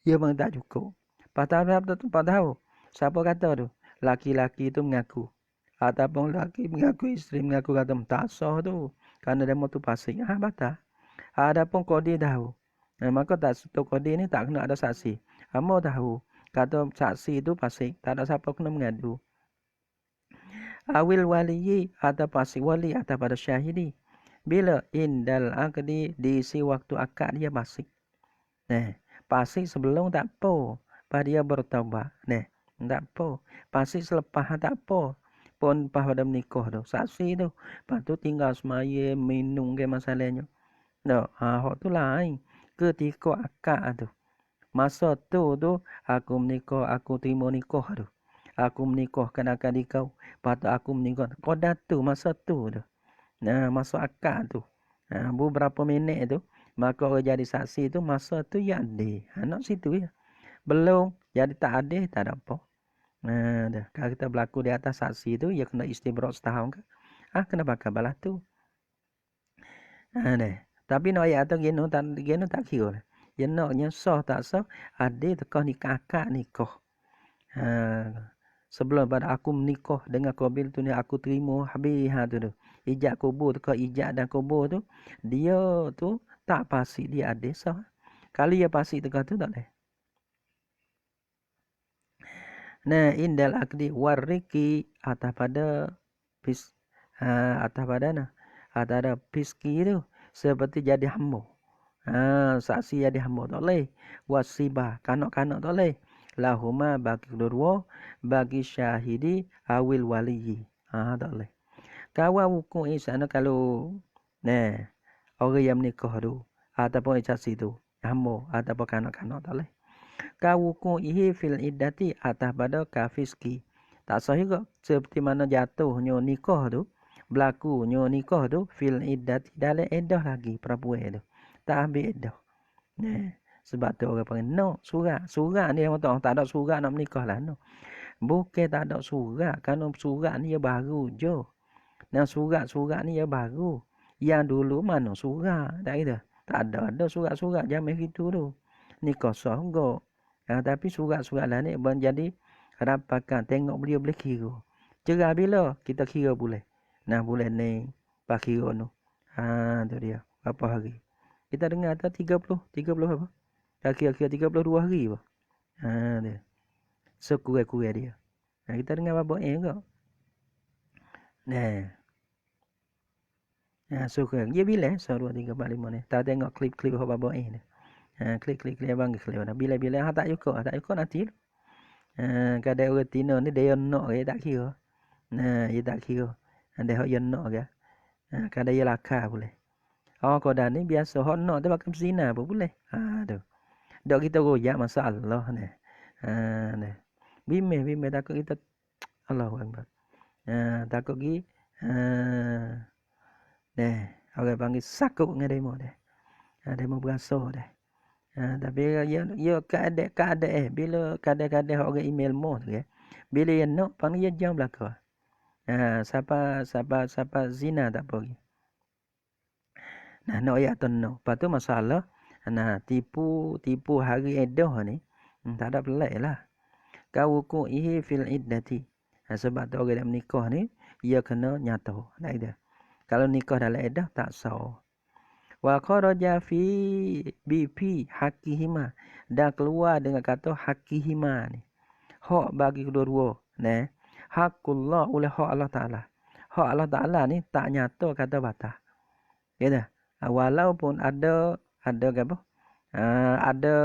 ia memang tak cukup. Padahal siapa kata tu? Laki-laki tu mengaku. Ataupun laki mengaku, isteri mengaku kata tak sah tu. Kerana demo tu pasik. Batal. Adapun kodi tahu. Maka tak satu kodi ni tak kena ada saksi. Amo tahu. Kata saksi tu pasik. Tak ada siapa kena mengadu. Awil waliyi atau pasik wali atau pada syahidi. Bila indal akdi diisi waktu akad dia pasik. Pasik sebelum tak apa. Pada dia bertaubat. Tak apa. Pasik selepas tak apa. Pun pada menikah tu. Saksi tu. Lepas tu tinggal semaya minum ke masalahnya. Hak tu lain. Ketika akad tu. Masa tu aku menikah, aku terima nikah tu. Aku menikahkan akad kau. Lepas tu aku menikah. Kodat tu masa tu. Masa akad tu. Beberapa minit tu. Maka orang jadi saksi tu masa tu ya adil. Nak situ ya. Belum jadi tak adil tak ada apa. Dah. Kalau kita berlaku di atas saksi tu, ya kena istibrak setahun ke. Kena pakai balas tu. Dah. Tapi nak ayat tu geno tak kira lah. Ya naknya sah tak sah, adil tekah nikah akad nikah. Sebelum pada aku menikah dengan qabil tu ni aku terima habis tu. Ijab kubur tekah ijab dan kubur tu, dia tu tak pasti dia adil sah. Kalau dia pasti tekah tu tak boleh. Indal akdi warriki atas pada atas pada atas ada piski tu seperti jadi hamba. Saksi jadi hamba tak boleh. Wasibah kanak-kanak tak boleh. Lahuma bagi kedua bagi syahidi awil waliyi. Tak boleh. Kawan hukum sana kalau orang yang menikah tu ataupun saksi tu hamba ataupun kanak-kanak tak boleh. Kawuku ihi fil iddati atas pada kafiski. Tak sah juga. Seperti mana jatuhnya nikah tu. Berlakunya nikah tu. Fil iddati. Dalam iddah lagi perempuan tu. Tak ambil iddah. Sebab tu orang panggil no. Surat. Surat ni yang tahu. Tak ada surat nak menikah lah no. Bukan tak ada surat. Kerana surat ni ya baru je. Surat-surat ni ya baru. Yang dulu mana surat. Tak kira. Tak ada surat-surat zaman itu tu. Nikah sah enggak. Tapi surat-surat lah ni menjadi rapakan. Tengok beliau boleh kira. Cerah bila kita kira boleh. Boleh ni. Pak kira tu. Tu dia. Berapa hari. Kita dengar tak 30 apa? Kira-kira 32 hari apa? Dia. Sekurang-kurang dia. Kita dengar berapa enggak? Sekurang. Dia bila? 1, 2, 3, 4, 5 ni. Tak tengok klip-klip berapa ni. Klik abang klik dah. Bila tak cukup nanti. Kadang orang Tino ni dia nak ke tak kira. Dia tak kira. Dia hak yang nak ke. Kadang dia lakar boleh. Kodan ni biasa hak nak tu pakai zina pun boleh. Tu. Dak kita royak masalah ni. Bimeh takut kita Allahu Akbar. Takut gi orang panggil sakut dengan demo dah. Demo berasa dah. Tapi ya keadaan bila kadang-kadang orang email mo tu kan. Bila dia nak panggil dia jam belaka. Siapa zina tak apa lagi. Nah, nak ayat tu no. Lepas tu masalah tipu hari edah ni tak ada pelik lah. Kawuku'ihi fil iddati. Sebab tu orang yang menikah ni ia kena nyata. Tak ada. Kalau nikah dalam edah tak sah. Wa kharaja fi hakihima. Dan keluar dengan kata hakihima ni. Hak bagi kedua-dua. Nah, hakullah oleh hak Allah Ta'ala. Hak Allah Ta'ala ni tak nyata kata batas. Ya dah. Walaupun ada apa? Ada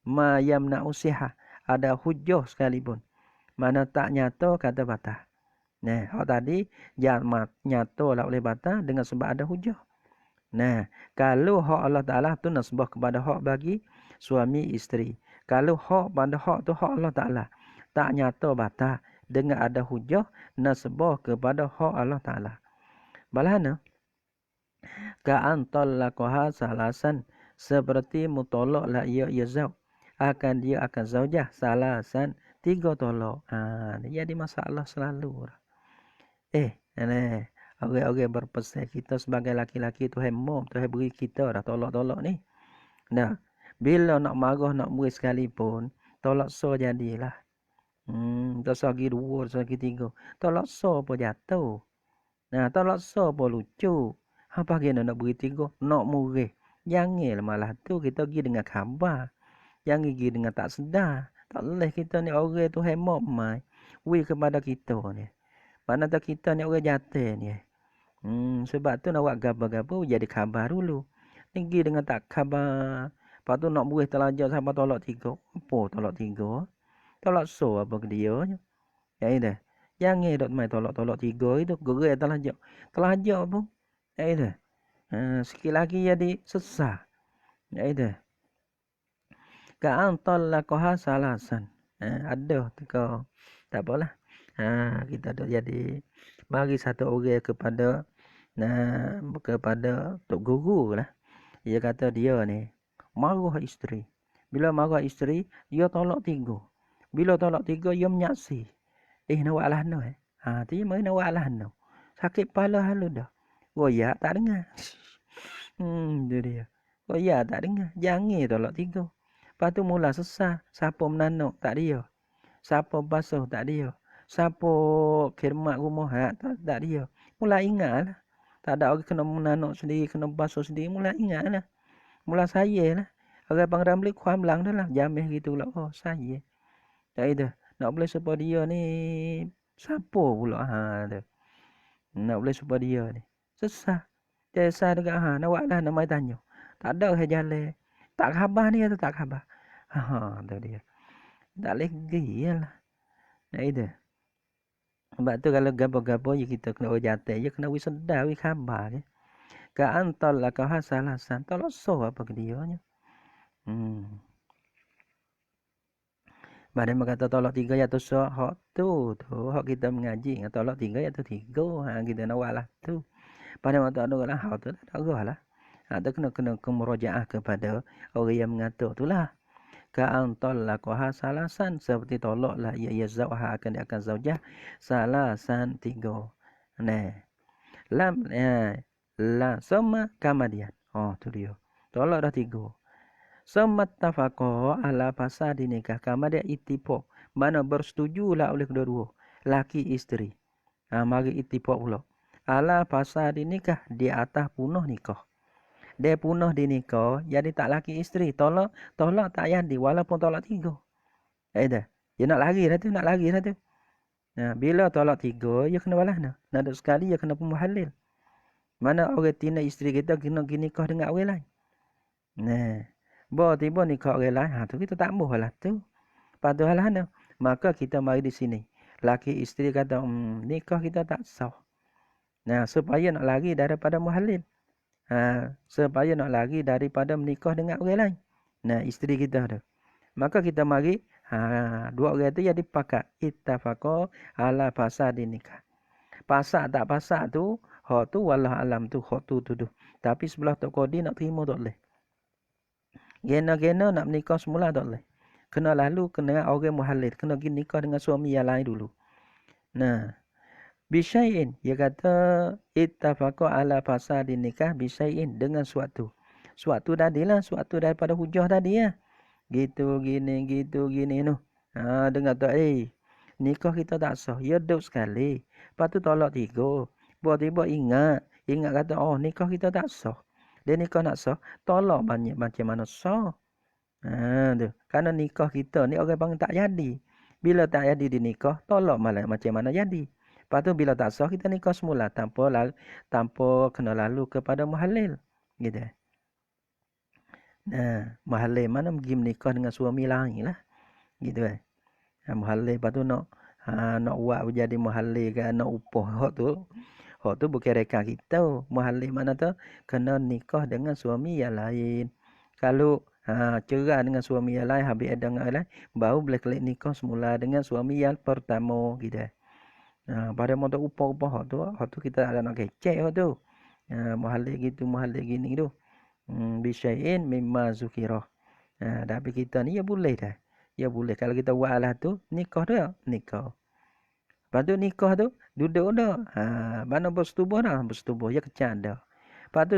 ma yamna'u siha. Ada hujah sekalipun. Mana tak nyata kata batas. Nah, hak tadi jangan nyata lah oleh batas dengan sebab ada hujah. Nah, kalau hak Allah Ta'ala tu nasbah kepada hak bagi suami isteri. Kalau hak pada hak tu hak Allah Ta'ala. Tak nyata batas dengan ada hujah nasbah kepada hak Allah Ta'ala. Balahana? Ka'an talaqaha salasan. Seperti mutolaklah ia zauj. Dia akan zaujah salasan 3 tolak. Jadi masalah selalu. Orang-orang berpesan kita sebagai laki-laki tu hemom, tu beri kita dah tolak-tolak ni. Nah, bila nak marah nak murid sekalipun, tolak so jadilah. Tak sagi 2, tak sagi 3. Tolak so pun jatuh. Nah, tolak so pun lucu. Apa kena nak beri 3? Nak murid. Janganlah malah tu kita pergi dengan khabar. Jangan pergi dengan tak sedar. Tak boleh kita ni orang tu hemom mai. Wi kepada kita ni. Mana tak kita ni orang jatuh ni. Sebab tu nak buat gabar-gabar jadi khabar dulu. Tinggi dengan tak khabar. Lepas tu nak murid terlajak sampai tolak 3. Apa tolak 3? Tolak so apa ke dia? Ya itu. Jangan dok main tolak-tolak 3 itu. Gerai terlajak. Terlajak pun. Ya itu. Sikit lagi jadi sesah. Ya itu. Ka'an talaqaha salasan. Ada tu kau. Tak apalah. Kita dok jadi mari satu orang kepada tok guru lah. Dia kata dia ni marah isteri. Bila marah isteri, dia tolak 3. Bila tolak 3, dia menyaksi. Nak buat lah no. Dia mari nak buat lah no. Sakit kepala halu dah. Goyak tak dengar. Dia dia. Goyak tak dengar. Jangan tolak 3. Lepas tu mula sesah. Siapa menanuk? Tak dia. Siapa basuh? Tak dia. Siapa khidmat rumah? Tak dia. Mula ingat lah. Tak ada orang kena menanuk sendiri, kena basuh sendiri. Mula ingat lah. Mula saya lah. Orang panggil beli kuam lang dah lah. Jamih gitu lah. Oh saya. Tak itu. Nak boleh supaya dia ni. Siapa pula? Nak boleh supaya dia ni. Sesah. Sesah dekat nak buat lah. Nak mai tanya. Tak ada orang jalan. Tak khabar ni atau tak khabar? Tu dia. Tak boleh pergi lah. Nak itu. Sebab tu kalau gapo-gapo je kita kena jatuh je kena wi sedar wi khabar je. Ka antal la ka hasalasan tolak so apa ke dia nya. Badan berkata tolak 3 ya tu so hak tu hak kita mengaji tolak 3 ya tu 3 kita nak buat lah tu. Pada waktu ada lah hak tu tak ada lah. Tu kena kemurojaah kepada orang yang mengatur itulah. Ka'an talaqaha salasan seperti tolaklah ia zauha akan zaujah salasan 3. Nah. La sama kemudian. Tu dia. Tolak dah 3. Semattafaqa ala fasadi nikah kemudian ittifaq. Mana bersetujulah oleh kedua-dua laki isteri. Mari ittifaq pula. Ala fasadi nikah di atas punah nikah. Dia punah di nikah, jadi tak laki isteri. Tolak tak jadi walaupun tolak 3. Dah. Dia nak lari dah tu. Bila tolak 3, dia kena balas dah. Nak sekali dia kena pemuhalil. Mana orang tina isteri kita kena nikah dengan orang lain. Tiba nikah orang lain, tu kita tak boleh lah tu. Padahal dah. Maka kita mari di sini. Laki isteri kata, nikah kita tak sah. Supaya nak lari daripada muhalil. Supaya nak lari daripada menikah dengan orang lain. Isteri kita tu. Maka kita mari dua orang tu jadi pakat ittafaqa ala fasadi nikah. Pasak tak pasak tu, hak tu wallah alam tu hak tu. Tapi sebelah tok kodi nak terima tak boleh. Gena-gena nak menikah semula tak boleh. Kena lalu kena orang muhalil. Kena pergi nikah dengan suami yang lain dulu. Nah, bisyai'in. Dia kata, ittafaqa ala fasadin nikah bisyai'in. Dengan suatu. Suatu tadi lah. Suatu daripada hujah tadi ya. Gitu gini tu. Dengar tak, nikah kita tak sah. Ya duduk sekali. Lepas tu tolak 3. Tiba-tiba ingat. Ingat kata, nikah kita tak sah. Dia nikah nak sah. Tolak banyak macam mana sah. Tu. Karena nikah kita ni orang panggil tak jadi. Bila tak jadi di nikah, tolak malah macam mana jadi. Lepas tu bila tak sah, kita nikah semula. Tanpa kena lalu kepada muhalil. Gitu. Muhalil mana pergi menikah dengan suami lain lah. Gitu muhalil lepas tu nak buat jadi muhalil ke nak upah hak tu bukan reka kita. Muhalil mana tu kena nikah dengan suami yang lain. Kalau cerai dengan suami yang lain, habis ada dengan lain, baru boleh klik nikah semula dengan suami yang pertama gitu. Pada masa upah-upah hak tu kita ada nak kecek hak tu. Muhalil gitu, muhalil gini tu. Bisyai'in mimma zukirah. Tapi kita ni ya boleh dah. Ya boleh. Kalau kita buat lah tu, nikah dah. Nikah. Lepas tu nikah tu, duduk dah. Mana bersetubuh dah? Bersetubuh. Ya kecak dah. Lepas tu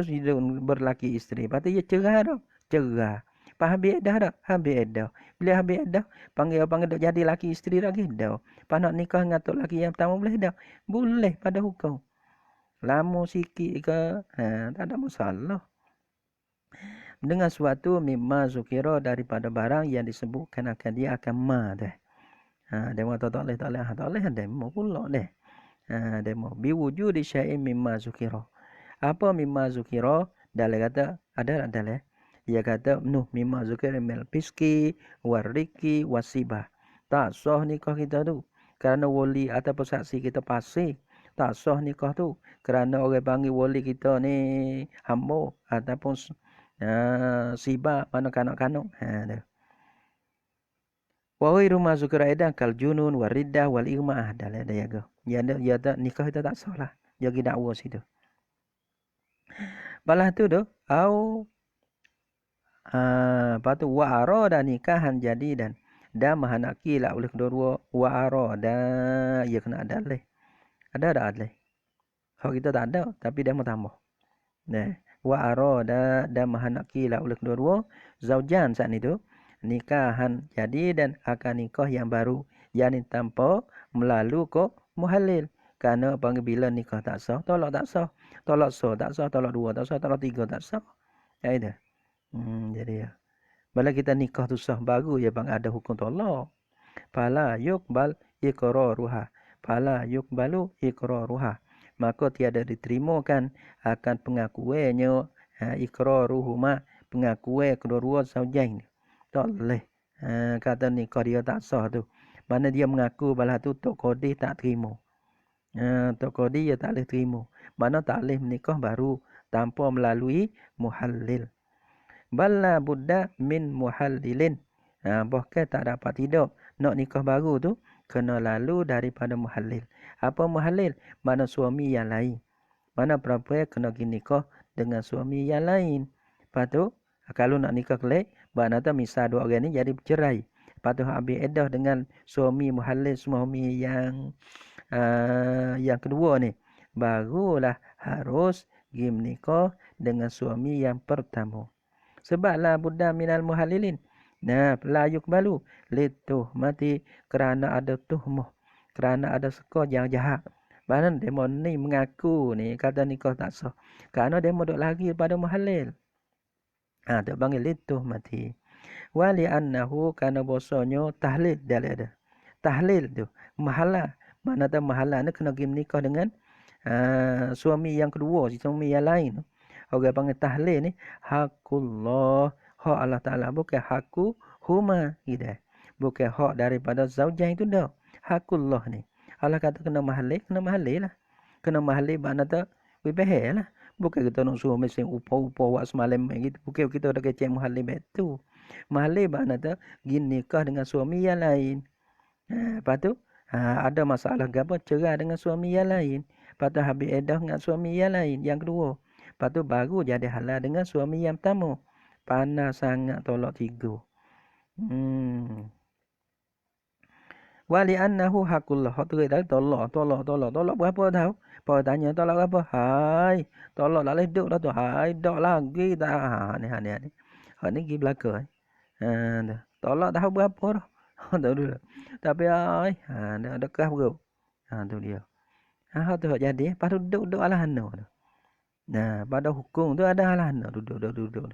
berlaki isteri. Lepas tu ya cerah dah. Cerah. Lepas habis dah dah. Habis dah. Bila habis dah, panggil dah jadi laki isteri lagi dah. Lepas nak nikah dengan tok laki yang pertama boleh dah. Boleh pada hukum. Lama sikit ke, tak ada masalah. Dengan suatu mimma zukira daripada barang yang disebutkan akan dia akan dah. Demo tak boleh demo pula deh. Demo biwujud syai'in mimma zukira. Apa mimma zukira? Dalam kata ada dalam. Dia kata mimma zukira mil piski wariki wasibah. Tak sah nikah kita tu kerana wali ataupun saksi kita pasik. Tak sah nikah tu kerana orang panggil wali kita ni hamba ataupun sibak mana kanak-kanak. Wa ghairu ma zukira aidan kal junun wariddah wal igma'ah dalam dia go. Ya nikah kita tak sah lah. Dia pergi dakwa situ. Balah tu tu au lepas tu wa arada nikahan jadi dan mahanaki lah oleh kedua wa arada ya kena ada leh. Ada leh. Kalau kita tak ada tapi dia mau tambah. Nah, wa arada dan mahanaki lah oleh kedua zaujan saat itu nikahan jadi dan akan nikah yang baru yang tanpa melalui muhalil. Kerana bila nikah tak sah, tolak tak sah. Tolak sah tak sah, tolak 2 tak sah, tolak 3 tak sah. Ya itu. Jadi ya. Bila kita nikah tu sah baru ya bang ada hukum tolak. Fala yuqbal iqraruha. Fala yuqbalu iqraruha. Maka tiada diterimakan akan pengakuannya iqraruhuma, pengakuan kedua-dua zaujain. Tak boleh. Kata nikah dia tak sah tu. Mana dia mengaku balah tu tok qadi tak terima. Tok qadi dia tak boleh terima. Mana tak boleh menikah baru tanpa melalui muhallil. Balla budda min muhallilin. Bahkan tak dapat tidak nak nikah baru tu kena lalu daripada muhallil. Apa muhallil? Mana suami yang lain. Mana perempuan kena pergi nikah dengan suami yang lain. Lepas tu kalau nak nikah kelak, maknanya misal dua orang ni jadi bercerai. Lepas tu habis edah dengan suami muhallil, suami yang kedua ni. Barulah harus pergi menikah dengan suami yang pertama. Sebablah buddha minal muhallilin. La yukbalu lituh mati kerana ada tuhmuh. Kerana ada seka yang jahat. Bahkan demo ni mengaku ni kata nikah tak sah. Kerana demo duk lagi pada muhallil. Tak panggil lituh mati. Wali annahu kana bosonyo tahlil dia ada. Tahlil tu mahala. Mana tu mahala ni kena pergi menikah dengan suami yang kedua, suami yang lain. Orang panggil tahlil ni hakullah, hak Allah Taala bukan hakku huma gitu. Bukan hak daripada zaujain itu dah. Hakullah ni. Allah kata kena mahalil lah. Kena mahalil makna tu lebih lah. Bukan kita nak suruh mesin upah-upah buat semalam gitu. Bukan kita dah kecek mahalil betul. Mahalil makna tu gini nikah dengan suami yang lain. Lepas tu ada masalah gapo cerai dengan suami yang lain. Lepas tu habis edah dengan suami yang lain yang kedua. Lepas tu baru jadi halal dengan suami yang pertama. Panas sangat tolak 3. Wali annahu hakullah. Hak tu kita tolak berapa tahu? Apa tanya tolak berapa? Hai, tolak lah leduk dah tu. Hai, dak lagi tak. Ni. Hak ni pergi belakang. Tolak tahu berapa dah. Tahu dulu. Tapi ai, dah dekah bro. Tu dia. Hak tu hak jadi, pada duduk alahana tu. Nah, pada hukum tu ada alahana duduk. Duduk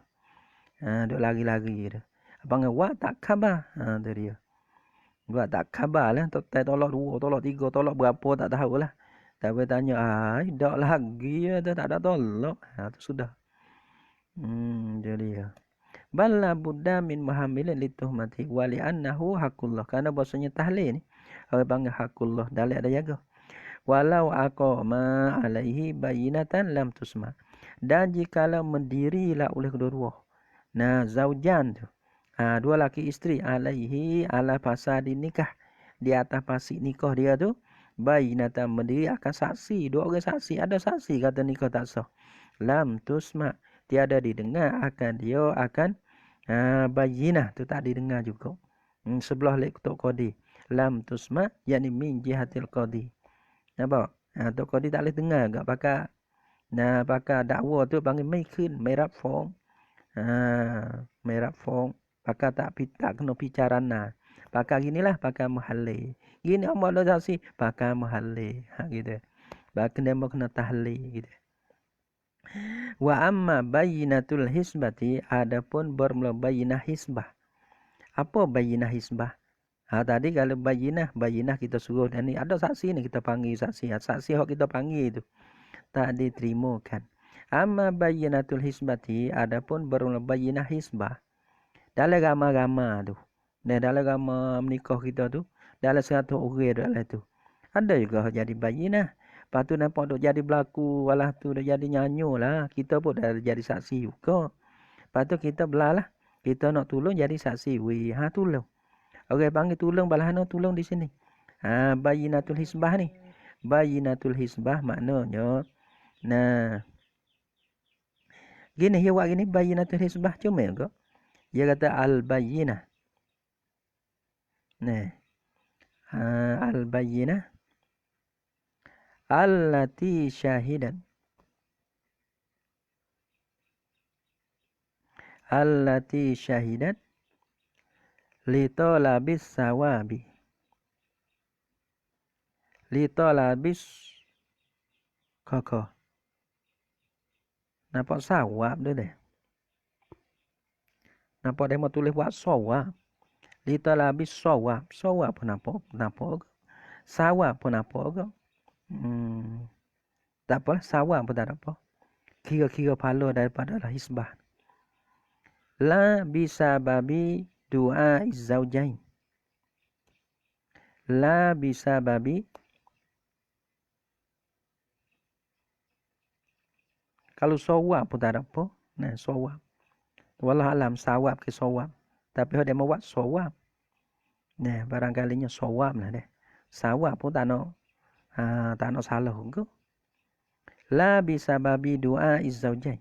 lagi-lagi tu. Abang awak tak khabar. Tu dia. Buat tak khabar lah. Tolak 2, tolak 3, tolak berapa tak tahu lah. Tapi tanya, ai, dak lagi ya, tak ada tolak. Tu sudah. Jadi ya. Balla budda min muhamilin lituhmati wali annahu hakullah. Karena bahasanya tahlil ni. Orang panggil hakullah. Dalil ada jaga. Walau aqama alaihi bayinatan lam tusma. Dan jikalau mendirilah oleh kedua-dua. Nah, zaujan tu. Dua laki isteri alaihi ala fasadi nikah. Di atas fasik nikah dia tu. Bayinatan mendiri akan saksi. 2 orang saksi. Ada saksi kata nikah tak sah. Lam tusma. Tiada didengar akan dia akan bayinah. Tu tak didengar juga. Sebelah lek Tok Qadi. Lam tusma. Yani min jihatil Qadi. Nampak? Tok Qadi tak boleh dengar. Tak pakai dakwa tu panggil mai khun. Mai rap form. Mai rap form. Pakai tak kena bicarana. Pakai ginilah, pakai muhalli. Gini amal lo saksi, pakai muhalli. Gitu. Pakai nama kena tahli gitu. Wa amma bayinatul hisbati, adapun bermula bayinah hisbah. Apa bayinah hisbah? Tadi kalau bayinah kita suruh dan ni ada saksi ni kita panggil saksi. Saksi hok kita panggil itu tak diterimakan. Amma bayinatul hisbati, adapun bermula bayinah hisbah. Dalam ramah-ramah tu. Dalam ramah menikah kita tu. Dalam 100 orang dalam tu. Ada juga jadi bayinah. Lepas tu nampak duk jadi berlaku. Walah tu dah jadi nyanyi lah. Kita pun dah jadi saksi juga. Lepas tu kita belah lah. Kita nak tolong jadi saksi. Weh, tolong. Orang panggil tolong balah tolong di sini. Bayinatul hisbah ni. Bayinatul hisbah maknanya. Nah. Gini, dia buat gini. Bayinatul hisbah cuma juga. Dia kata al-bayyinah. Nah. Al-bayyinah. Allati syahidat. Allati syahidat. Litolabis sawabi. Litolabis koko. Nampak sawab tu deh. Nampak dia mau tulis buat sawab. Litolabis sawab. Sawab pun nampak. Sawab pun nampak. Tak apalah. Sawab pun tak apa. Kira-kira pahala daripada lah hisbah. La bisa babi doa izzaujain. La bisa babi. Kalau sawab pun tak ada apa. Nah, sawab. Wallah alam sawab ke sawab. Tapi dia mau buat sawab. Nah, barangkalinya sawab lah deh. Sawab pun tak nak salah ke. La bisa babi doa izzaujain.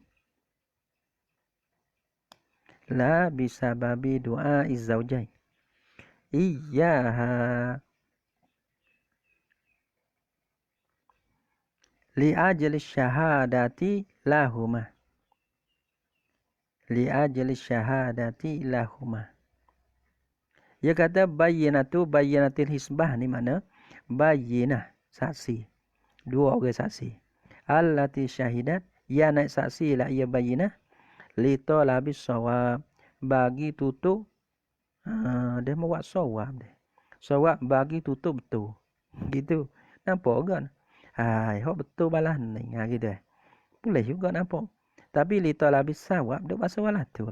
La bisa babi doa izzaujain. Iyaha. Li ajli syahadati lahuma. Li ajli syahadati lahuma. Dia kata bayinatil hisbah ni mana? Bayinah saksi. 2 orang saksi. Allati syahidat. Ya naik saksi lah ia bayinah. Lito labis sawab. Bagi tutup. Dia mau buat sawab dia. Sawab bagi tutup betul. Gitu. Nampak kan? Hok betul balah ni. Gitu. Boleh juga nampak. Tapi lito labis sawab. Dia buat sawab lah tu.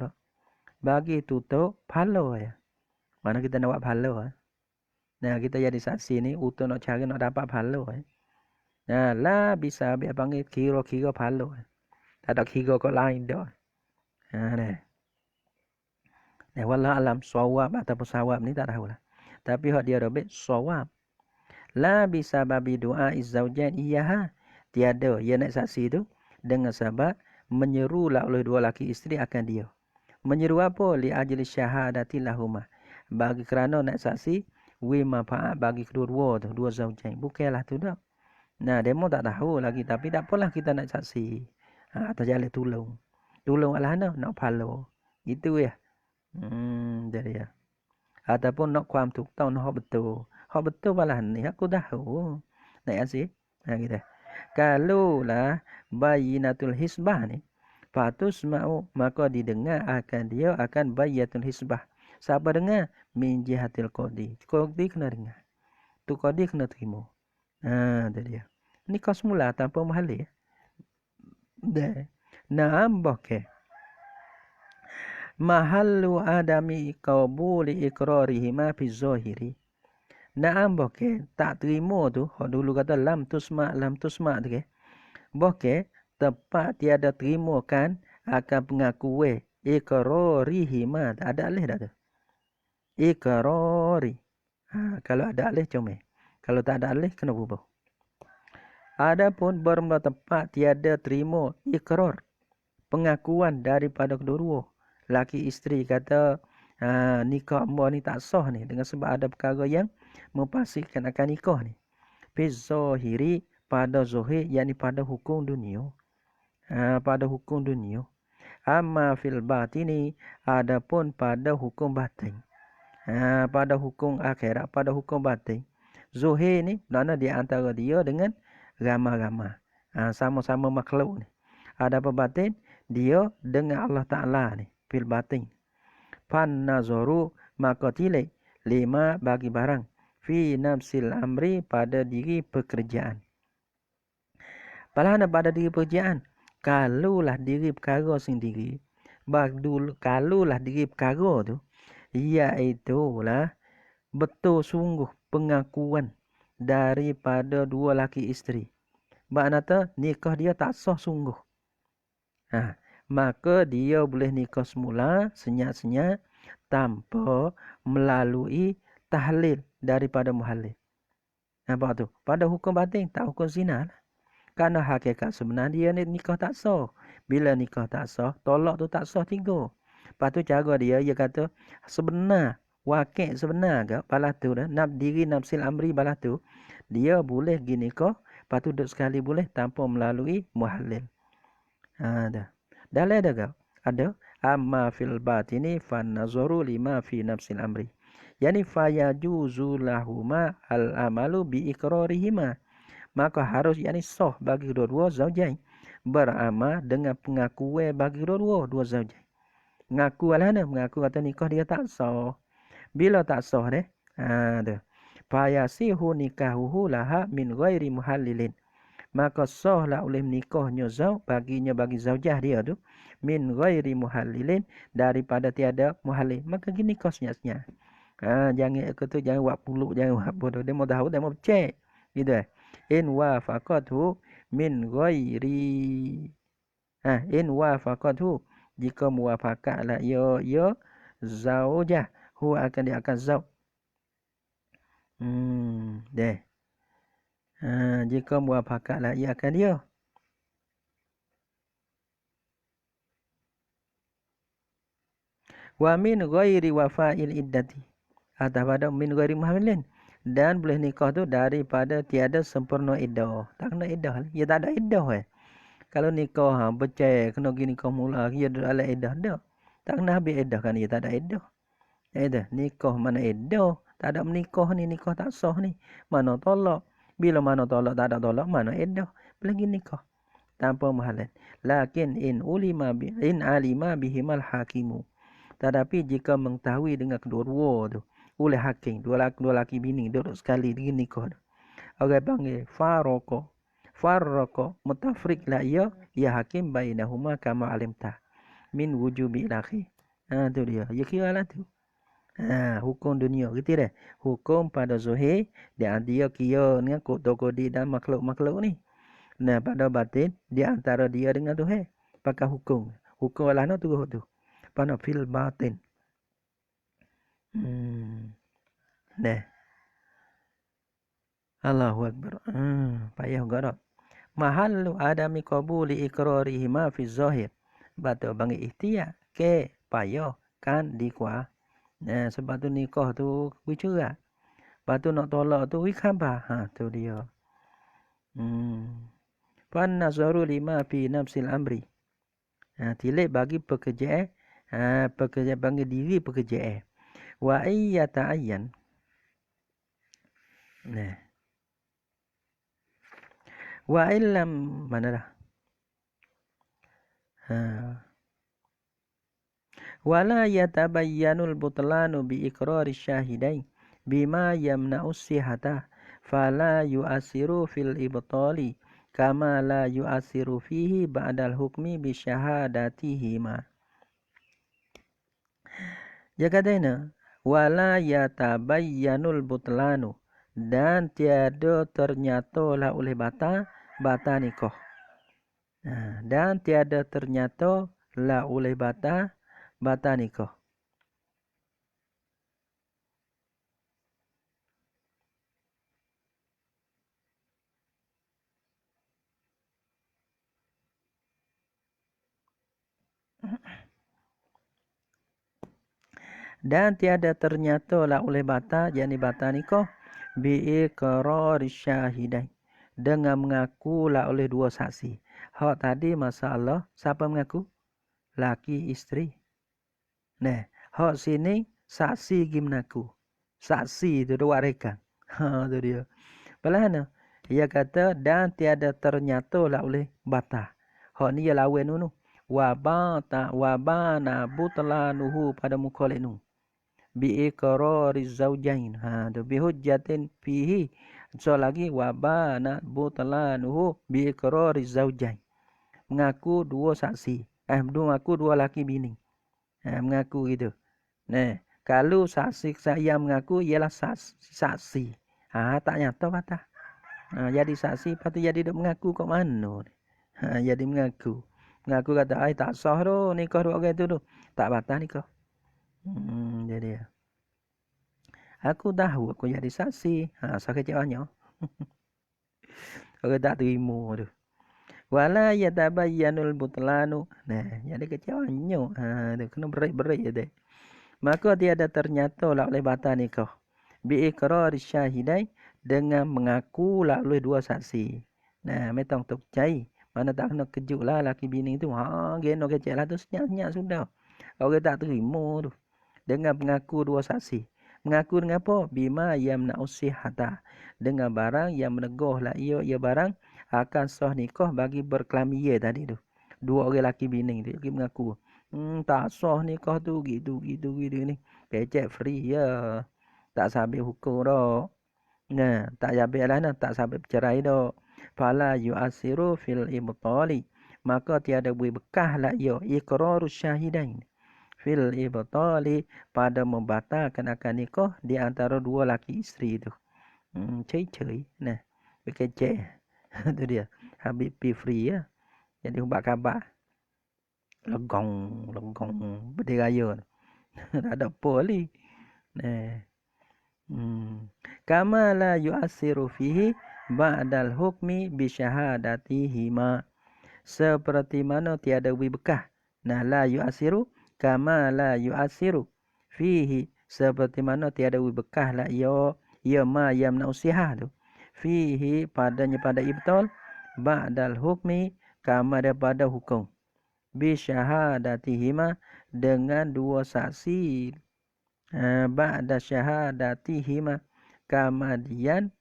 Bagi tutup pahala ya. Mana kita nak buat pahala. Nah, kita jadi saksi ni. Untuk nak cari nak dapat pahala. Nah, lah bisa panggil kira-kira pahala. Tak ada kira kau lain dah. Nah, wallah alam sawab ataupun sawab ni tak tahulah. Tapi hak dia robek sawab. La bisa babi doa izzaujain iyaha. Tiada ia nak saksi tu dengan sebab menyerulah oleh 2 laki isteri akan dia. Menyeru apa? Li ajli syahadati lahuma. Bagi kerana nak saksi wima faat bagi kedua-dua tu, dua zaujain. Bukanlah tu dah. Nah, demo tak tahu lagi tapi tak apalah kita nak saksi. Atas jalan tolong. Tolong Allah nak palo. Gitu ya. Jadi ya. Ataupun nak kuam tu tahu nak betul. Hak betul balah ni aku tahu. Nak asih. Gitu. Kalau lah bayinatul hisbah ni fatus ma'u maka didengar akan dia akan bayatul hisbah. Siapa dengar? Min jihatil qadi. Qadi kena dengar. Tu qadi kena terima. Tu dia. Ni kau semula tanpa mahali. Dah. Naam bakeh. Mahallu adami qabuli iqrarihima fi zahiri. Naam bakeh. Tak terima tu. Hak dulu kata lam tusma' tu ke. Bakeh. Tepat tiada terima kan akan pengakuan iqrarihima. Ada alih dah tu. Iqrari. Kalau ada alih comel. Kalau tak ada alih kena berubah. Adapun bermula tepat tiada terima ikrar. Pengakuan daripada kedua-dua. Laki isteri kata nikah amah ni tak sah ni. Dengan sebab ada perkara yang mempastikan akan nikah ni. Fi zahiri pada zahir yakni pada hukum dunia. Pada hukum dunia. Amma fil batini adapun pada hukum batin. Pada hukum akhirat, pada hukum batin. Zuhir ni mana di antara dia dengan ramah-ramah. Sama-sama makhluk ni. Ada apa batin? Dia dengan Allah Ta'ala ni. Fil batin. Fan nazaru maka tilik. Lima bagi barang. Fi nafsil amri pada diri pekerjaan. Palahana pada diri pekerjaan. Kalulah diri perkara sendiri. Kalulah diri perkara tu. Iaitulah betul sungguh pengakuan daripada dua laki isteri. Maknanya nikah dia tak sah sungguh. Maka dia boleh nikah semula senyap-senyap tanpa melalui tahlil daripada muhallil. Nampak tu? Pada hukum batin tak hukum zina lah. Kerana hakikat sebenarnya dia nikah tak sah. Bila nikah tak sah, tolak tu tak sah 3. Lepas tu cara dia kata sebenar, wakil sebenar ke balas tu dah, diri nafsil amri balas tu, dia boleh pergi nikah, lepas tu duduk sekali boleh tanpa melalui muhallil. Dah. Dalam ada ke? Ada. Amma fil batini fan nazaru lima fi nafsil amri. Yani fayajuzu lahuma al amalu bi iqrarihima. Maka harus yani sah bagi kedua-dua zaujain beramal dengan pengakuan bagi kedua-dua dua zaujain. Mengaku alana, mengaku kata nikah dia tak sah. Bila tak sah deh? Tu. Fayasihu nikahuhu laha min ghairi muhallilin. Maka sahlah oleh nikahnya bagi zaujah dia tu min ghairi muhallilin daripada tiada muhallil. Maka gini nikah senyap-senyap. Jangan kata jangan buat puluk, jangan buat bodoh. Dia mau tahu, dia mau cek. Gitu in wafaqathu min ghairi in wafaqathu jika muwafaqatlah ya zaujah hu akan dia akan zauj deh jika muwafaqatlah ia akan dia wa min ghairi wafa'il iddati atau pada min ghairi muhammalin. Dan boleh nikah tu daripada tiada sempurna iddah. Tak kena iddah. Ya tak ada iddah. Kalau nikah bercerai kena pergi nikah mula. Ya ada iddah dah. Tak kena habis iddah kan. Ya tak ada iddah. Nikah mana iddah. Tak ada menikah ni. Nikah tak sah ni. Mana tolak. Bila mana tolak tak ada tolak. Mana iddah. Boleh pergi nikah. Tanpa mahalan. Lakin in alima bihimal hakimu. Tetapi jika mengetahui dengan kedua-dua tu. Oleh hakim. Dua laki bini duduk sekali di nikah. Orang panggil farraqo mutafriq la ya hakim bainahuma kama alimta min wujubi ilakhi. Tu dia. Ya kira lah tu. Hukum dunia gitu dah. Hukum pada zuhir dia kira dengan kodi dan makhluk-makhluk ni. Nah pada batin di antara dia dengan Tuhan. Pakai hukum. Hukum Allah tu. Pada fil batin. Dah. Allahu Akbar. Payah garap. Mahallu adami qabuli iqrarihima fi zahir. Batu bangi ikhtiar ke payah kan dikuah. Sebab tu nikah tu bercerai. Lepas tu nak tolak tu khabar. Tu dia. Fan nazaru lima fi nafsil amri. Tilik bagi pekerjaan. Pekerjaan bagi diri pekerjaan. Wa iyyata ayyan. Wa illam mana dah? Wala yatabayyanul butlanu bi iqrari syahidain bima yamna'us sihata fala yu'asiru fil ibtali kama la yu'asiru fihi ba'dal hukmi bi syahadatihima. Dia katanya wala yatabayyanul butlanu dan tiada ternyatalah oleh bata nikah. Dan tiada ternyatalah oleh bata nikah. Dan tiada ternyatalah oleh bata, yakni bata nikah, bi'iqrari syahidain, dengan mengakulah oleh dua saksi. Hak tadi masalah, siapa mengaku? Laki, isteri. Hak sini, saksi pergi mengaku. Saksi itu dua rekan. Itu dia. Pelana, ia kata, dan tiada ternyatalah oleh bata. Hak ni ia lawan nu. Wabana butlanuhu pada muka nu. Bi'iqrariz zaujain. Bihujjatin fihi. So lagi wabana butlanuhu bi'iqrariz zaujain. Mengaku dua saksi. Mengaku dua laki bini. Mengaku gitu. Kalau saksi yang mengaku ialah saksi. Tak nyata patah. Jadi saksi lepas tu jadi dia mengaku kat mana. Jadi mengaku. Mengaku kata, tak sah tu nikah dua orang tu tu. Tak patah nikah. Jadi aku tahu aku jadi saksi. Saya kecewanya. Aku tak terima tu. Wala yatabayyanul butlanu. Jadi kecewanya. Tu kena berit-berit je tu. Maka tiada ternyatalah oleh bata nikah. Bi'iqrari syahidain, dengan mengakulah oleh dua saksi. Metong tu percaya. Mana tak kena kejut lah laki bini tu. Geno kecek lah tu senyap-senyap sudah. Orang tak terima tu. Dengan mengaku dua saksi. Mengaku dengan apa? Bima yamna'us sihata. Dengan barang yang menegahlah ia barang akan sah nikah bagi berkelamin ia tadi tu. Dua orang laki bini tu mengaku. Tak sah nikah tu gitu ni. Kecek free ya. Tak sampai hukum dah. Tak sampai lah tak sampai bercerai dah. Fala yu'asiru fil ibtali. Maka tiada boleh bekah lah ia iqrarus syahidain. Fil ibtali, pada membatalkan akan nikah di antara dua laki isteri tu. Ceri-ceri. Berkecek. Itu dia. Habis free ya. Jadi ubah khabar. Legong. Berdiraya. Tak ada apa lagi. Kama la yu'asiru fihi ba'dal hukmi bisyahadatihima. Seperti mana tiada bekah. La yu'asiru. Kama la yu'asiru fihi. Seperti mana tiada bekah lah ya ma yamna usihah tu. Fihi padanya pada ibtal. Ba'dal hukmi. Kama daripada hukum. Bisyahadatihima. Dengan dua saksi. Ba'da syahadatihima. Kamadian.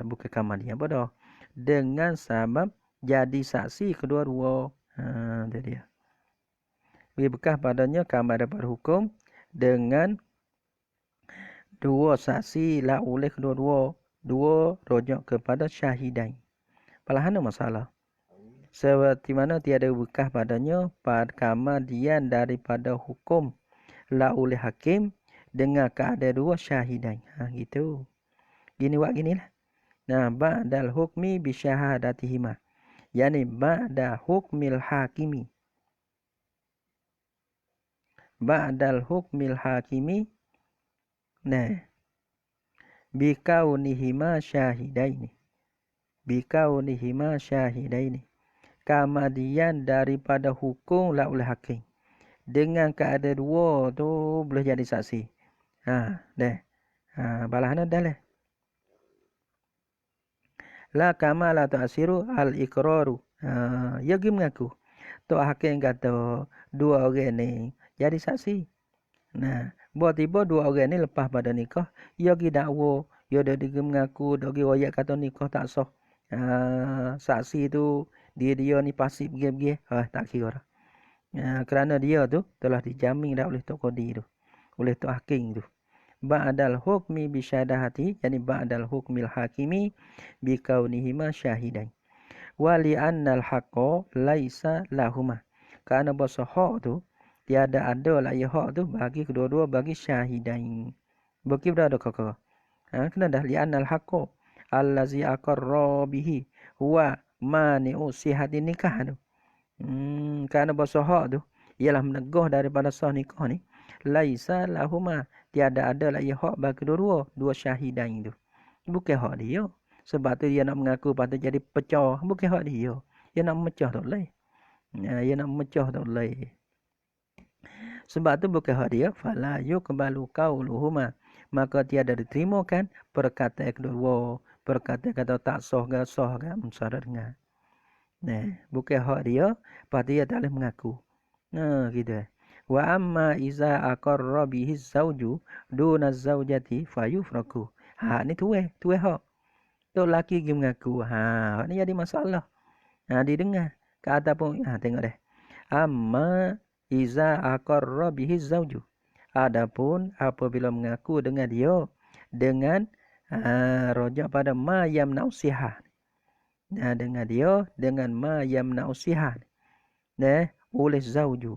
Bukan kamadian. Bodoh. Dengan sabab jadi saksi kedua-dua. Itu dia. Beri bekah padanya kamar dapat hukum dengan dua saksi lah oleh kedua-dua. Dua rojak kepada syahidain. Palahana masalah. Seperti mana tiada bekah padanya pada kamadian daripada hukum lah oleh hakim dengan keadaan dua syahidain. Gitu. Gini lah. Ba'dal hukmi bisyahadatihima. Yani ba'da hukmil hakimi. Ba'dal hukmil hakimi. Bikaunihima syahidaini. Bikaunihima syahidaini. Kamadian daripada hukum lah oleh hakim. dengan keadaan dua tu boleh jadi saksi. Dah. Balahana dah lah. La kama la ta'siru al-iqraru. Ya pergi mengaku. Tok hakim kata dua orang ni jadi saksi. Nah, tiba-tiba dua orang ni lepas pada nikah, ya pergi dakwa, ya dah pergi mengaku, dah pergi royak kata nikah tak sah. Saksi tu dia ni pasif pergi-pergi. Tak kira dah. Kerana dia tu telah dijamin dah oleh tok kodi tu, oleh tok hakim tu. Ba'dal hukmi bisyadahati, yani ba'dal hukmil hakimi bikaunihima syahidain. Wali annal haqqa laisa lahuma. Kerana bahasa hak tu tiada ada lah ya hak tu bagi kedua-dua bagi syahidain. Bagi berada kakak. Kena dah li annal haqqa allazi aqarra bihi huwa mani'u sihatin nikah tu. Kerana bahasa hak tu ialah menegah daripada sah nikah ni. Laisa lahuma, tiada ada lah ya hak bagi kedua-dua, dua syahidain tu. Bukan hak dia. Sebab tu dia nak mengaku patut jadi pecah. Bukan hak dia. Dia nak memecah tak boleh. Dia nak memecah tak boleh. Sebab tu bukan hak dia. Fala yuqbalu qauluhuma. Maka tiada diterimakan perkataan kedua. Perkataan kata tak sah ke sah ke. Saudara dengar. Bukan hak dia. Lepas dia tak boleh mengaku. Gitu. Wa amma iza aqarra bihi zawju duna zawjati fayufraku. Ni tuai hak. Tok laki pergi mengaku. Ni jadi masalah. Didengar. Ke atas pun. Tengok deh. Amma iza aqarra bihi zawju. Adapun apabila mengaku dengan dia. Dengan rojak pada ma yamna'u sihah. Dengan dia. Dengan ma yamna'u sihah. Oleh zawju.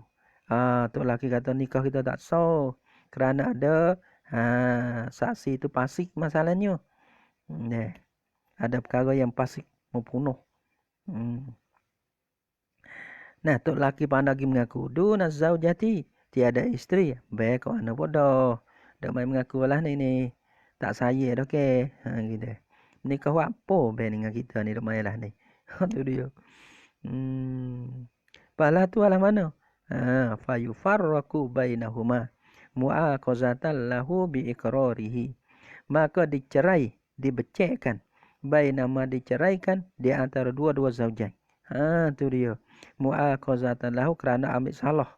Tok laki kata nikah kita tak sah. Kerana ada saksi itu pasik masalahnya. Ada perkara yang pasik membunuh. Nah, tok laki pandai pergi mengaku. Duna zaujati. Tiada isteri. Baik kau anak bodoh. Dah main mengaku lah ni. Tak saya dah ke. Gitu. Nikah apa baik dengan kita ni. Dah main lah ni. Itu dia. Palah tu alah mana? Fayufarraku bainahuma. Mu'aqazatan lahu biiqrarihi. Maka dicerai. Dibecekkan. Bainama diceraikan di antara dua-dua zaujai. Tu dia. Mu'aqazatan lahu kerana ambil salah.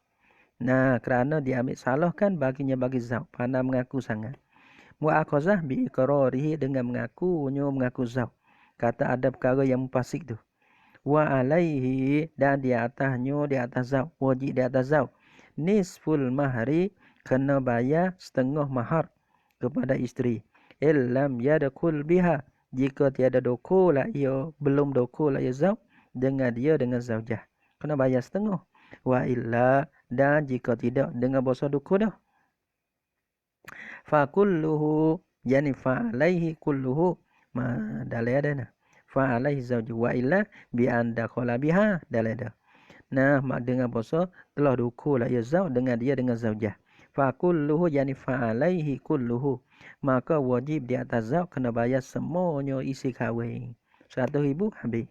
Kerana dia ambil salah kan baginya bagi zauj. Pandai mengaku sangat. Mu'aqazah biiqrarihi dengan mengaku zauj. Kata ada perkara yang mempasik tu. Wa alaihi dan di atasnya di atas zauj. Wajib di atas zauj. Nisful mahri kena bayar setengah mahar kepada isteri. Illam yadkhul biha. Jika tiada dokol lah ia, belum dokol lah ia zauj dengan dia dengan zaujah. Kena bayar setengah. Wa illa dan jika tidak dengan bahasa dokol dah. Fa kulluhu yani fa alaihi kulluhu. Dalai ada nah. Fa alaihi zauju wa illa bi anda qala biha dalai dah. Mak dengan bahasa telah dokol lah ia zauj dengan dia dengan zaujah. Fa kulluhu yani fa alaihi kulluhu. Maka wajib di atas zauj kena bayar semuanya isi kahwin. 100,000 habis.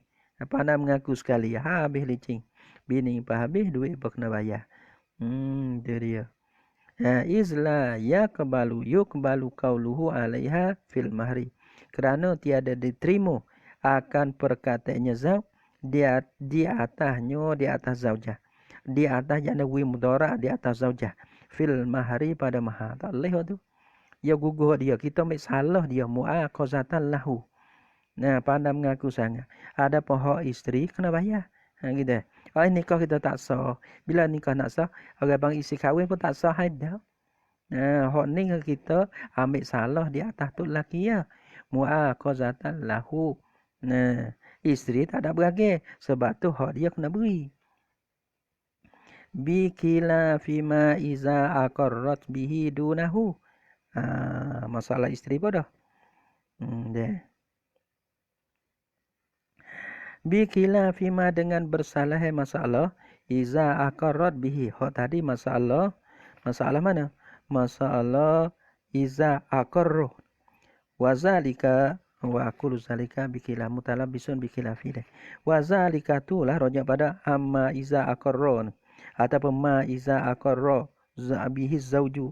Pandai mengaku sekali. Habis licin. Bini pun habis. Duit pun kena bayar. Itu dia. Izla yukbalu qauluhu alaiha fil mahri. Kerana tiada diterima akan perkataannya zauj. Di atasnya di atas zaujah. Di atas jana wi mudara di atas zaujah. Fil mahri pada mahar. Tak boleh tu. Ya gugur dia. Kita ambil salah dia. Mu'aqazatan lahu. Pandai mengaku sangat. Ada pohon isteri kena bayar. Gitu. Nikah kita tak sah. Bila nikah nak sah, orang bang isi kahwin pun tak sah ada. Hak ni kita ambil salah di atas tu lelaki ya. Mu'aqazatan lahu. Isteri tak ada berage. Sebab tu hak dia kena beri. Bikila fima iza aqarrat bihi dunahu. Masalah isteri pun dah. Bikila fima dengan bersalah masalah. Iza aqarrat bihi. Hak tadi masalah. Masalah mana? Masalah iza aqarru. Wazalika. Wa aqulu zalika bikila mutalabisun bikila fideh. Wazalika itulah rojak pada amma iza aqarru. ataupun ma iza aqarra bihi zauju.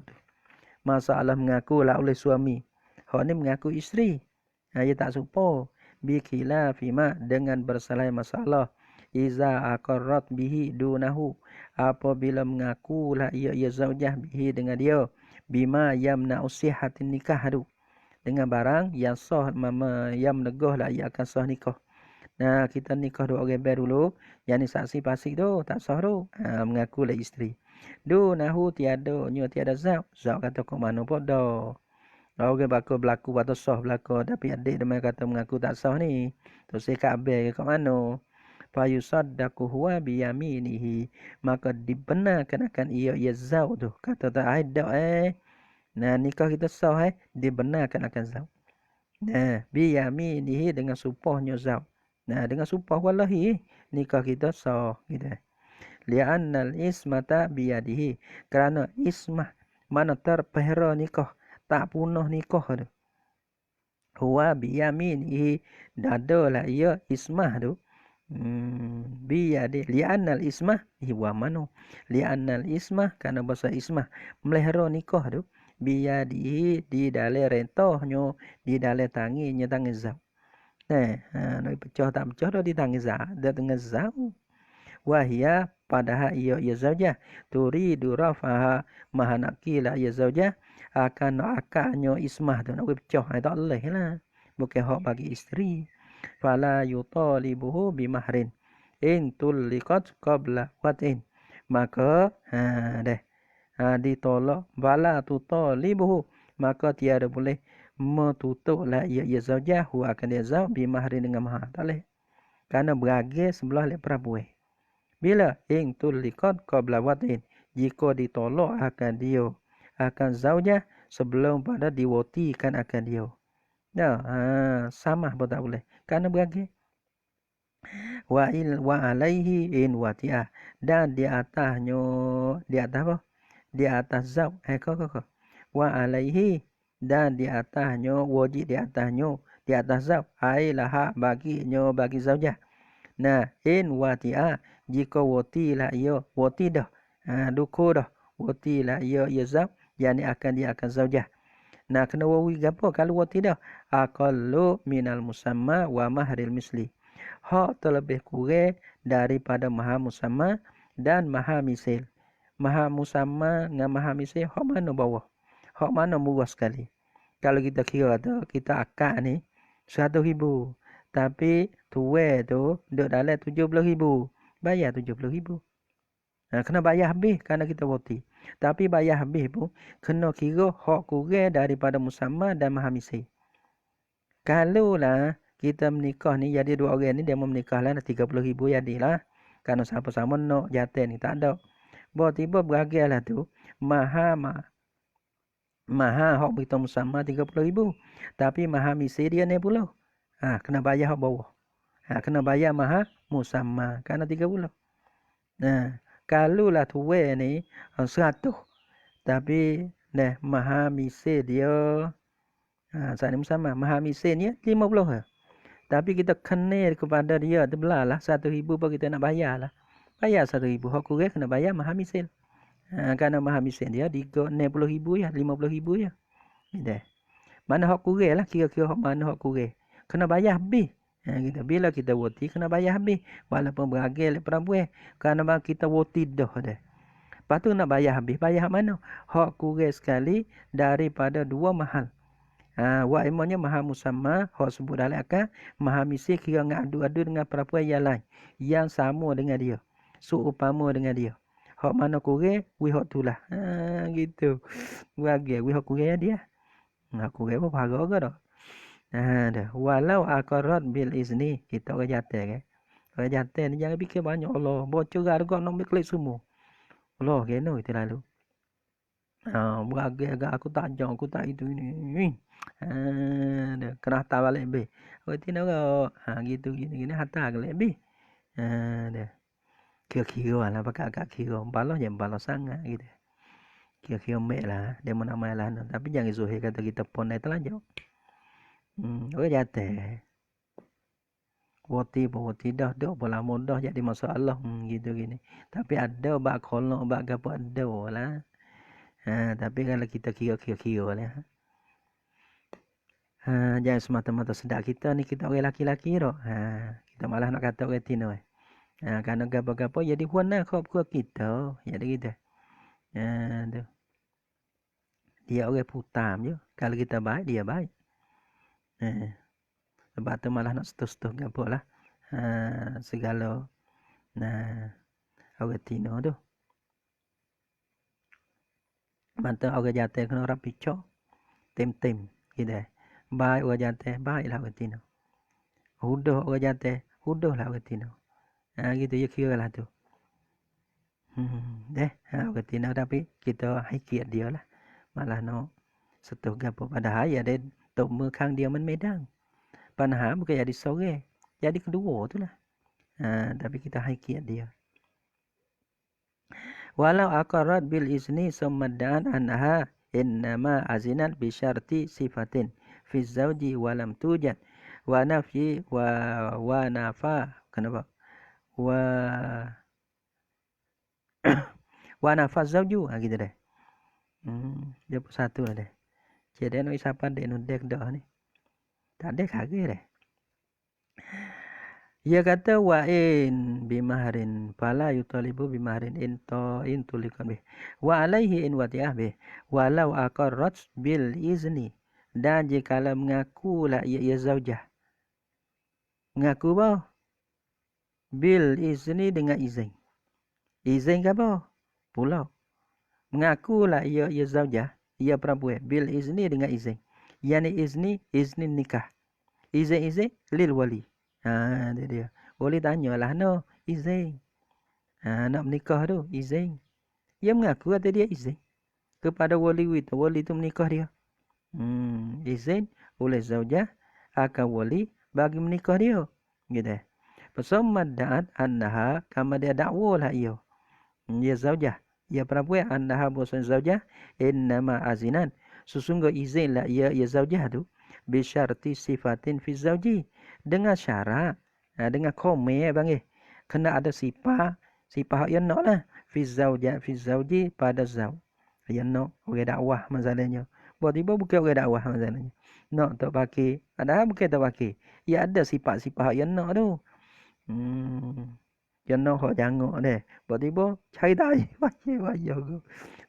Masalah mengaku lah oleh suami. Hak ni mengaku isteri. Ia tak serupa. Bikila fima dengan bersalahan masalah. Iza aqarrat bihi dunahu. Apabila mengaku lah ia zaujah bihi dengan dia. Bima yamna usihatin nikah tu. Dengan barang yang sah yang menegah lah ia akan sah nikah. Nah, kita nikah dua orang baru dulu. Yang ni saksi pasik tu, tak sah tu. Mengaku lah isteri. Dunahu tiada, tiada zau. Zau kata kok mana pun dah. Orang berlaku atau sah berlaku. Tapi adik dia kata mengaku tak sah ni. Terus saya kabel kat mana. Fayusaddaku huwa biyaminihi. Maka dibenarkan akan ia zau tu. Kata tak ada Nah, nikah kita sah dibenarkan akan zau. Nah, biyaminihi dengan sumpahnya zau. Nah, dengan sumpah wallahi nikah kita sah gitu. Li'annal ismata biyadihi. Kerana ismah mana terpehera nikah, tak punah nikah tu. Huwa biyaminihi, dadalah ia ismah tu. Biyadi li'annal ismah huwa manu. Li'annal ismah kerana bahasa ismah melihara nikah tu. Biyadihi di dalam rentahnya, di dalam tanginya tangi zau. Nak pecah tak pecah dah di tangi zau, dah tengah zau. Wahia padahal ia zaujah turidu rafaha maha nak kila ia zaujah akan nak akaknya ismah tu nak pecah tak boleh lah, bukan hak bagi isteri. Fala yutalibuhu bimahrin in tuliqat qabla watin. Maka ditolak bala tutalibuhu, maka tiada boleh metutuklah ia zaujah hu akan dia zauj bimahrin dengan mahar, tak boleh, kerana beragi sebelah lek perempuan. Bila ing tuliqat qabla watin, jika ditolak akan dia akan zaujah sebelum pada diwatikan akan dia. Sama pun tak boleh, kerana beragi. Wa alaihi in wati'ah, dan di atasnya, di atas apa? Di atas zauj. Kau. Wa alaihi, dan di atasnya, wajib di atasnya, di atas zauj. Ailaha baginya, bagi zaujah. Nah, in wati'ah, jika wati lah ia, wati dah. Duku dah. Wati lah ia zauj, yani dia akan zaujah. Nah, kena wawi gapo kalau wati dah? Aqallu minal musamma wa mahril misli. Hak terlebih kurang daripada maha musamma dan maha misil. Maha musamma dengan maha misil, hak mana bawah? Hak mana murah sekali? Kalau kita kira tu, kita akak ni 100,000. Tapi tuai tu duduk dalam 70,000. Bayar 70,000. Kena bayar habis kerana kita wati. Tapi bayar habis pun kena kira hak kurang daripada musamma dan maha misil. Kalau lah kita menikah ni, jadi dua orang ni dia mau menikah lah 30,000 jadilah. Kerana sama-sama nak jatuh ni tak ada. Tiba-tiba beragilah tu maha hak beritahu musamma 30,000. Tapi maha misil dia ni pula. Kena bayar hak bawah. Kena bayar maha musamma kerana 30. Kalau lah tuai ni 100. Tapi maha misil dia saat ni musamma. Maha misil ni 50. Tapi kita kenal kepada dia terbelah lah 1,000 pun kita nak bayar lah. Bayar 1,000. Hak kurang kena bayar maha misil. Kerana maha misil dia 60,000 ya, 50,000 ya. Mana hak kurang lah, kira-kira hak mana hak kurang. Kena bayar habis. Bila kita wati kena bayar habis. Walaupun beragil perempuan. Kerana kita wati dah. Lepas tu nak bayar habis. Bayar hak mana? Hak kurang sekali daripada dua mahal. Wa imannya maha musamma, hak sebut dalam akal, maha misil kira ngadu-adu dengan perempuan yang lain yang sama dengan dia, seupama dengan dia. Hak mana kurang, we hak tu lah. Gitu. Bagi we hak kurang dia. Hak kurang apa pahala ke dah. Dah. Walau aqarrat bil izni, kita orang jatuh kan. Orang jatuh ni jangan fikir banyak Allah. Bocor harga nak klik semua. Allah kena kita lalu. Agak aku tak jauh, aku tak itu ini. Dah kena hantar balik be. Berarti nak gitu gini hantar balik be. Dah. Kira-kira lah pakai agak kira. Balas je balas sangat gitu. Kira-kira mek lah. Dia mana mai lah. Tapi jangan zuhir kata kita pon naik telanjang. Orang jatuh. Wati pun wati dah pula mudah jadi masalah gitu gini. Tapi ada bak kolok bak gapo ada lah. Tapi kalau kita kira lah. Jangan semata-mata sedak kita ni kita orang laki-laki dah. Kita malah nak kata orang tino. Kerana gapo-gapo jadi warna khuap kita. Jadi gitu. Tu. Dia orang putam je. Kalau kita baik, dia baik. Sebab tu malah nak setuh-setuh gapo lah. Segala. Orang tino tu. Mantap orang jatuh kena orang picok. Tem-tem. Gitu. Baik orang jatuh, baiklah orang tino. Huduh orang jatuh, huduhlah orang tino. Gitu je kira lah tu. Orang tino tapi kita hakikat dia lah. Malah no setuh gapo padahal ya dia tok mekang dia men medang. Panah bukan jadi sore. Jadi kedua tu lah. Tapi kita hakikat dia. Walau aqarrat bil izni summadan anha innama azinat bi syarti sifatin fi zawji walam tujad wa nafyi wa nafa kenapa wa nafa zawju gitu deh. Dia pun satu lah deh. Jadi no isapan dek nudek dah ni. Tak ada kagak deh. Ia kata wa in bimaharin fala yutalibu bimaharin in tulikan bih wa alaihi in wati'ah bih walau aqarrat bil izni, dan jikalau mengaku lah ia zaujah, mengaku apa? Bil izni dengan izin. Izin ke apa? Pula mengaku lah ia zaujah, ia perempuan bil izni dengan izin. Yani izni nikah. Izin lil wali. Dia. Boleh tanyalah no izin. Nak menikah tu izin. Dia mengaku kata dia izin kepada wali itu. Wali tu menikah dia. Izin oleh zaujah akan wali bagi menikah dia. Gitu. Pesumadda'at annaha kama dia dakwalah ia. Dia zaujah. Ia perempuan annaha bosan zaujah innama azinan. Sesungguh izinlah ia zaujah tu bisyarti sifatin fi zauji, dengan syarat dengan komen bang kena ada sifat yang nak lah fi zauji pada zau yang nak orang dakwah masalahnya tiba-tiba bukan orang dakwah masalahnya nak tak pakai padahal bukan tak pakai ia ada sifat yang nak tu yang nak hok jangok deh tiba-tiba cari dai wajah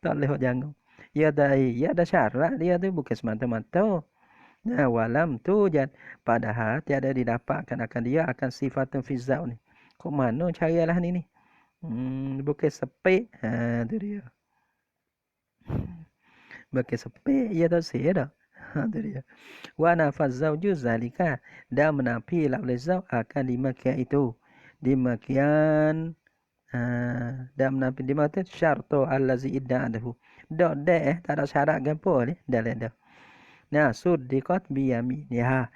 tak boleh hok jangok ia ada syarat dia tu bukan semata-mata. Walam tujad, padahal tiada didapatkan akan dia akan sifatun fi zau ni. Kok mana carilah ni? Bukan sepik. Tu dia. Bukan sepik, ia tak sih dah. Tu dia. Wa nafaz zauju zalika, dan menapi la oleh zau akan dimakian itu. Dimakian dan menapi dimakian syarto allazi idda'adahu. Tak ada syarat gapo ni dalam dah. Suddiqat biyaminiha.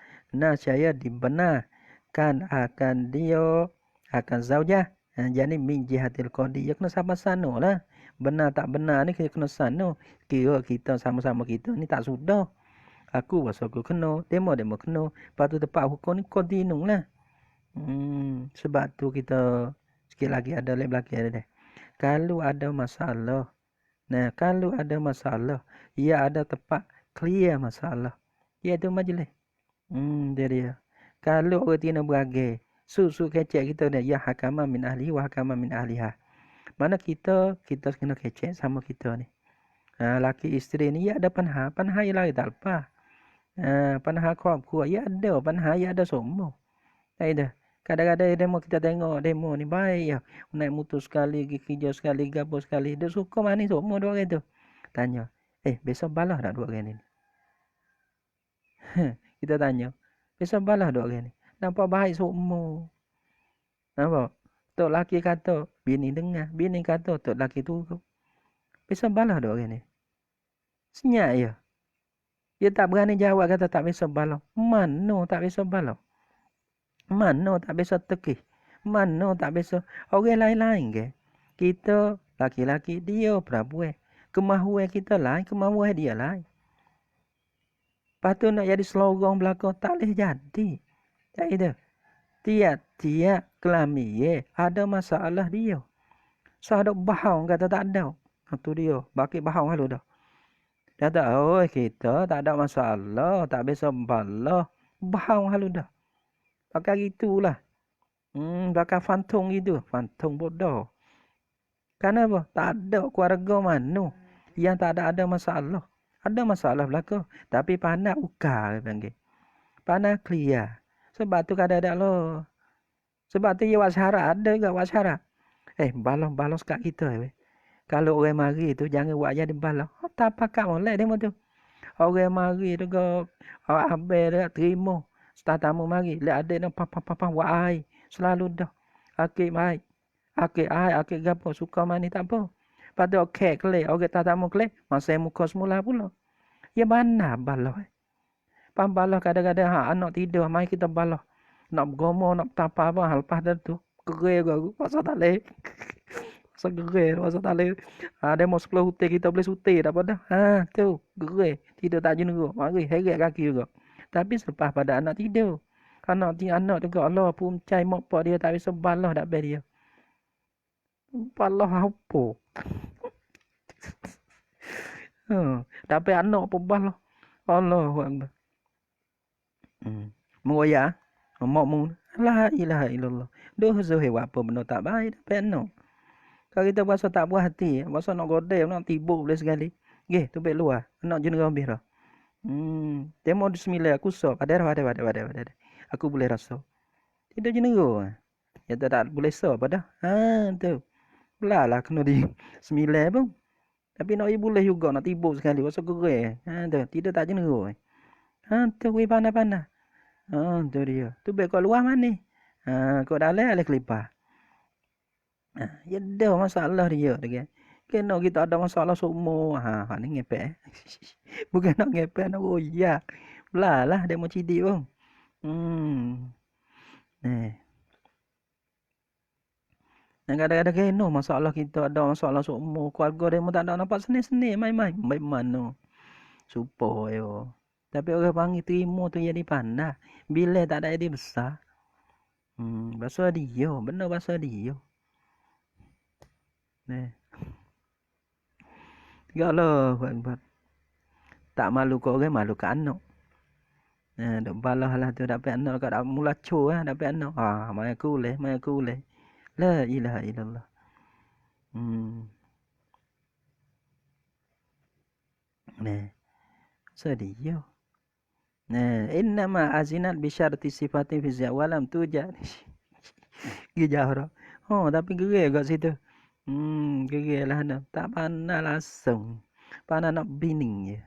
Saya dibenarkan akan dia akan zaujah. Jadi min jihatil qadi. Ya kena sama sana lah. Benar tak benar ni kena sana. Kira kita sama-sama kita ni tak sudah. Aku pasal aku kena. Demo kena. Lepas tu tempat hukum ni qadi nung lah. Sebab tu kita sikit lagi ada lagi belakang ada deh. Kalau ada masalah. Kalau ada masalah. Ia ada tempat clear masalah. Iaitu majlis. Dia. Kalau orang tina beragai. Susu kecek kita ni. Ya hakama min ahli wa hakama min ahliha. Mana kita kena kecek sama kita ni. Laki isteri ni. Ya ada panha. Panha yang lagi tak lepas. Panha kruap. Ya ada. Panha ya ada semua. Tak ada. Kadang-kadang demo kita tengok. Demo ni baik ya. Naik motor sekali. Kerja sekali. Gabung sekali. Dia suka mana semua dua orang tu. Tanya. Besok balah tak dua orang ni? Kita tanya. Besok balah dua orang ni? Nampak baik semua. Nampak? Tok laki kata, bini dengar. Bini kata, tok laki turut. Besok balah dua orang ni? Senyap ya. Dia tak berani jawab kata tak besok balah. Mana tak besok balah? Mana tak besok tekih? Mana tak besok? Orang lain-lain ke? Kita laki-laki, dia perempuan. Kemahuan kita lain, kemahuan dia lain. Lepas tu nak jadi slogong belakang, tak boleh jadi. Tak ada. Tiap-tiap kelamin ada masalah dia. Sah dok bahang kata tak ada. Tu dia. Baki bahang halu dah. Dia tak, oh kita tak ada masalah. Tak bisa balah. Bahang halu dah. Pakai gitulah. Pakai fantung gitu. Fantung bodoh. Kenapa? Tak ada keluarga mana yang tak ada masalah. Ada masalah belaka. Tapi pandai ukar panggil. Pandai clear. Sebab tu kadang-kadang lo. Sebab tu ya wawancara. Ada ke wawancara? Balos kat kita. Kalau orang mari tu jangan buat jadi balos. Tak pakat molek dia tu. Orang mari tu ke. Habis dia terima. Setelah tamu mari. Lihat adik dia pam buat air. Selalu dah. Akik mai. Akik air. Akik gapo. Suka mani tak apa. Lepas tu okey kelih. Orang tamu kelih. Masa muka semula pula. Ya mana balos. Pam balos kadang-kadang anak tidur. Mai kita balos. Nak bergomo, nak bertapa apa. Lepas tu. Gerai aku. Pasal tak boleh. Pasal gerai. Pasal tak boleh. Dia mau 10 hutir. Kita boleh sutir. Tak apa dah. Tu. Gerai. Tidur tak jenuh. Mari. Heret kaki juga. Tapi selepas pada anak tidur. Anak tu ke Allah pun cai mokpak dia. Tak bisa balah tak beri dia. Balah apa? Tapi anak pun balah. Allah Akbar. Mengoyak. Mak mu. La ilaha illallah. Doh zuhir apa benda tak baik. Tapi anak. Kalau kita puasa tak puas hati. Puasa nak godem. Nak tibuk boleh sekali. Gih. Tu baik luar. Anak jenis gambir dah. Dia mau dismilai. Aku so. Ada. Aku boleh rasa. Tidak jenis gua. Ya tak boleh so. Apa dah. Tu. Belah lah kena di semilai pun. Tapi nak boleh juga. Nak tibuk sekali. Puasa gerai. Tu. Tidak tak jenis gua. Tu. Wih panah-panah. Tu dia. Tu baik kau luar mana. Kau dalam boleh kelipah. Ya ada masalah dia. Kena kita ada masalah semua. Ni ngepek. Bukan nak ngepek, nak royak. Belah lah dia mau cidik pun. Dan kadang-kadang kena masalah kita ada masalah semua. Keluarga dia tak ada nampak seni-seni. Main-main. Baik mana. Supaya. Tapi orang panggil terima tu jadi pandai. Bila tak ada jadi besar. Bahasa dia. Benar bahasa dia. Ya Allah. Tak malu kau orang, malu ke anak. Duk balah lah tu dapat anak. Kau dah mula cu lah dapat anak. Mai aku boleh. La ilaha illallah. Sedih. Innama azinat bisyarti sifatin fi walam tujad. Gijahra. Tapi gerai kat situ. Gerai lah dah. Tak pandai langsung. Pandai nak bining je.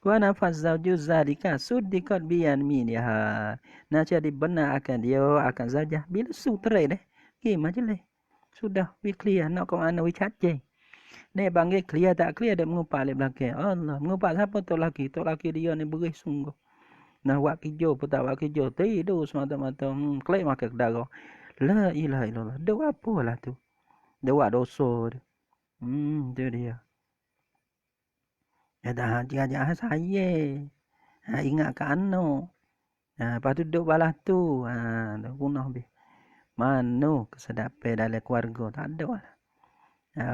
Wa nafaz zawju zalika suddiqat biyan minha. Nah jadi benar akan dia akan saja bila sutre deh. Majelis. Sudah we clear nak ke mana we chat je. Ni panggil clear tak clear dia mengumpat balik belakang. Allah, mengumpat siapa tu laki? Tu laki dia ni berih sungguh. Nah buat kerja pun tak buat kerja. Tidur semata-mata. Klik makan kedara. La ilaha illallah. Dia buat apa lah tu? Dia buat dosa tu. Tu dia. Ya dah ajak saya. Ingat ke anak. Lepas tu duduk balas tu. Dah punah habis. Mana kesedapan dalam keluarga. Tak ada lah.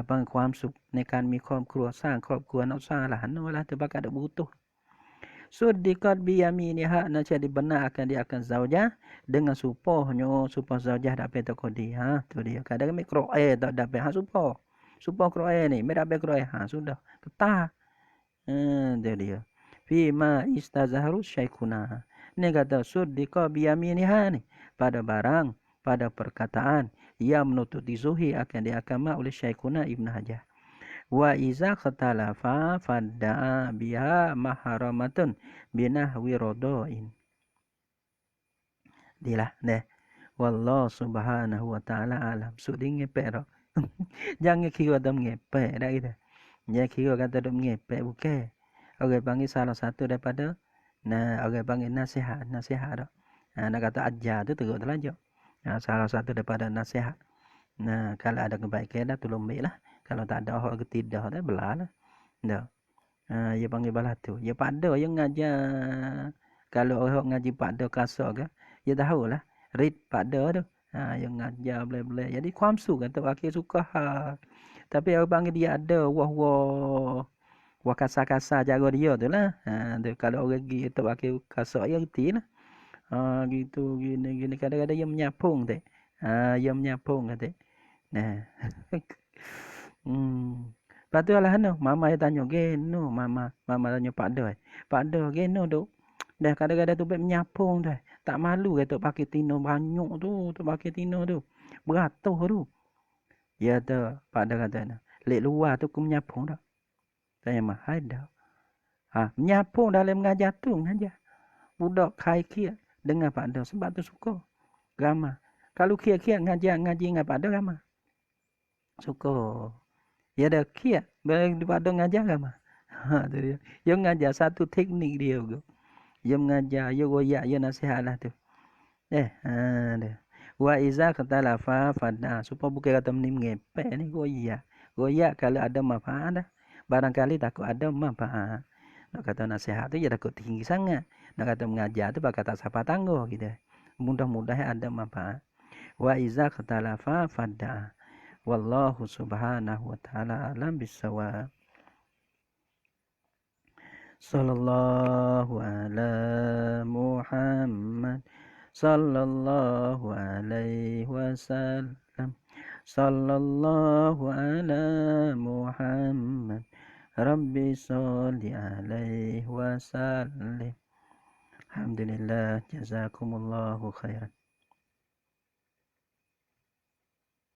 บางความสุขในการมีครอบครัวสร้างครอบครัวนอกสร้างlah wala terbakar ada butuh Suddiqat biyaminiha nanti dibenarkan dia akan zaujah dengan supohnya supah zaujah dapat takodi tu dia kadang mikro tak dapat supah kroe niไม่dapat kroe sudah ketah tu dia fima istazharu syaikuna ni kata suddiqa biyaminiha ni pada barang pada perkataan yang menututi zuhi akan diakama oleh Syekhuna Ibn Hajar. Wa iza khatalafa fadda'a biha maharamatun binahwi rodoin. Dilah deh. Wallahu subhanahu wa ta'ala alam. Suding ngepek dah. Jangan kira dah ngepek dah kita. Jangan kira kata dah ngepek bukan. Orang panggil salah satu daripada orang panggil nasihat dah. Nak kata ajar tu teruk terlanjur. Salah satu daripada nasihat. Kalau ada kebaikan dah tolong baik lah. Kalau tak ada orang ketidak dah belah lah. Dah. Dia panggil balah tu. Dia pada yang ngajar Kalau orang ngaji pada kasar ke, dia tahulah. Read pada tu. Yang ngajar boleh-boleh. Jadi kuamsu kan tak pakai suka Tapi orang panggil dia ada wah kasar-kasar cara dia tu lah. Tu. Kalau orang pergi tak pakai kasar, ya reti lah. Gitu, gini. Kadang-kadang dia menyapung tu. Dia menyapung kata. Nah. Lepas tu lah mama dia tanya, geno mama tanya Pak Doy. Pak Doy geno tu. Dah kadang-kadang tu menyapung tu. Tak malu kata pakai tino banyak tu, pakai tino tu. Beratus tu. Ya tu, Pak Doy kata nah. Lek luar tu aku menyapung dah. Tanya mah, ada. Menyapung dalam mengajar tu, mengajar. Budak kai kia dengan Pak Doy sebab tu suka. Ramah. Kalau kia-kia ngaji dengan Pak Doy ramah. Suka. Ya dah kia daripada ngajar ramah. Tu dia. Dia mengajar satu teknik dia tu. Dia mengajar, dia royak, dia nasihat lah tu. Dah. Wa iza katalafa fadna. Supaya bukan kata ni mengepek ni royak. Royak kalau ada manfaat dah. Barangkali takut ada manfaat. Nak kata nasihat tu dia takut tinggi sangat. Nak kata mengajar tu bakal tak siapa tangguh gitu. Mudah-mudahan ada manfaat. Wa iza katalafa fadna. Wallahu subhanahu wa ta'ala alam bisawab. Sallallahu ala Muhammad. Sallallahu alaihi wasallam. Sallallahu ala Muhammad. Rabbi salli alaihi wasallim. Alhamdulillah, jazakumullahu khairan.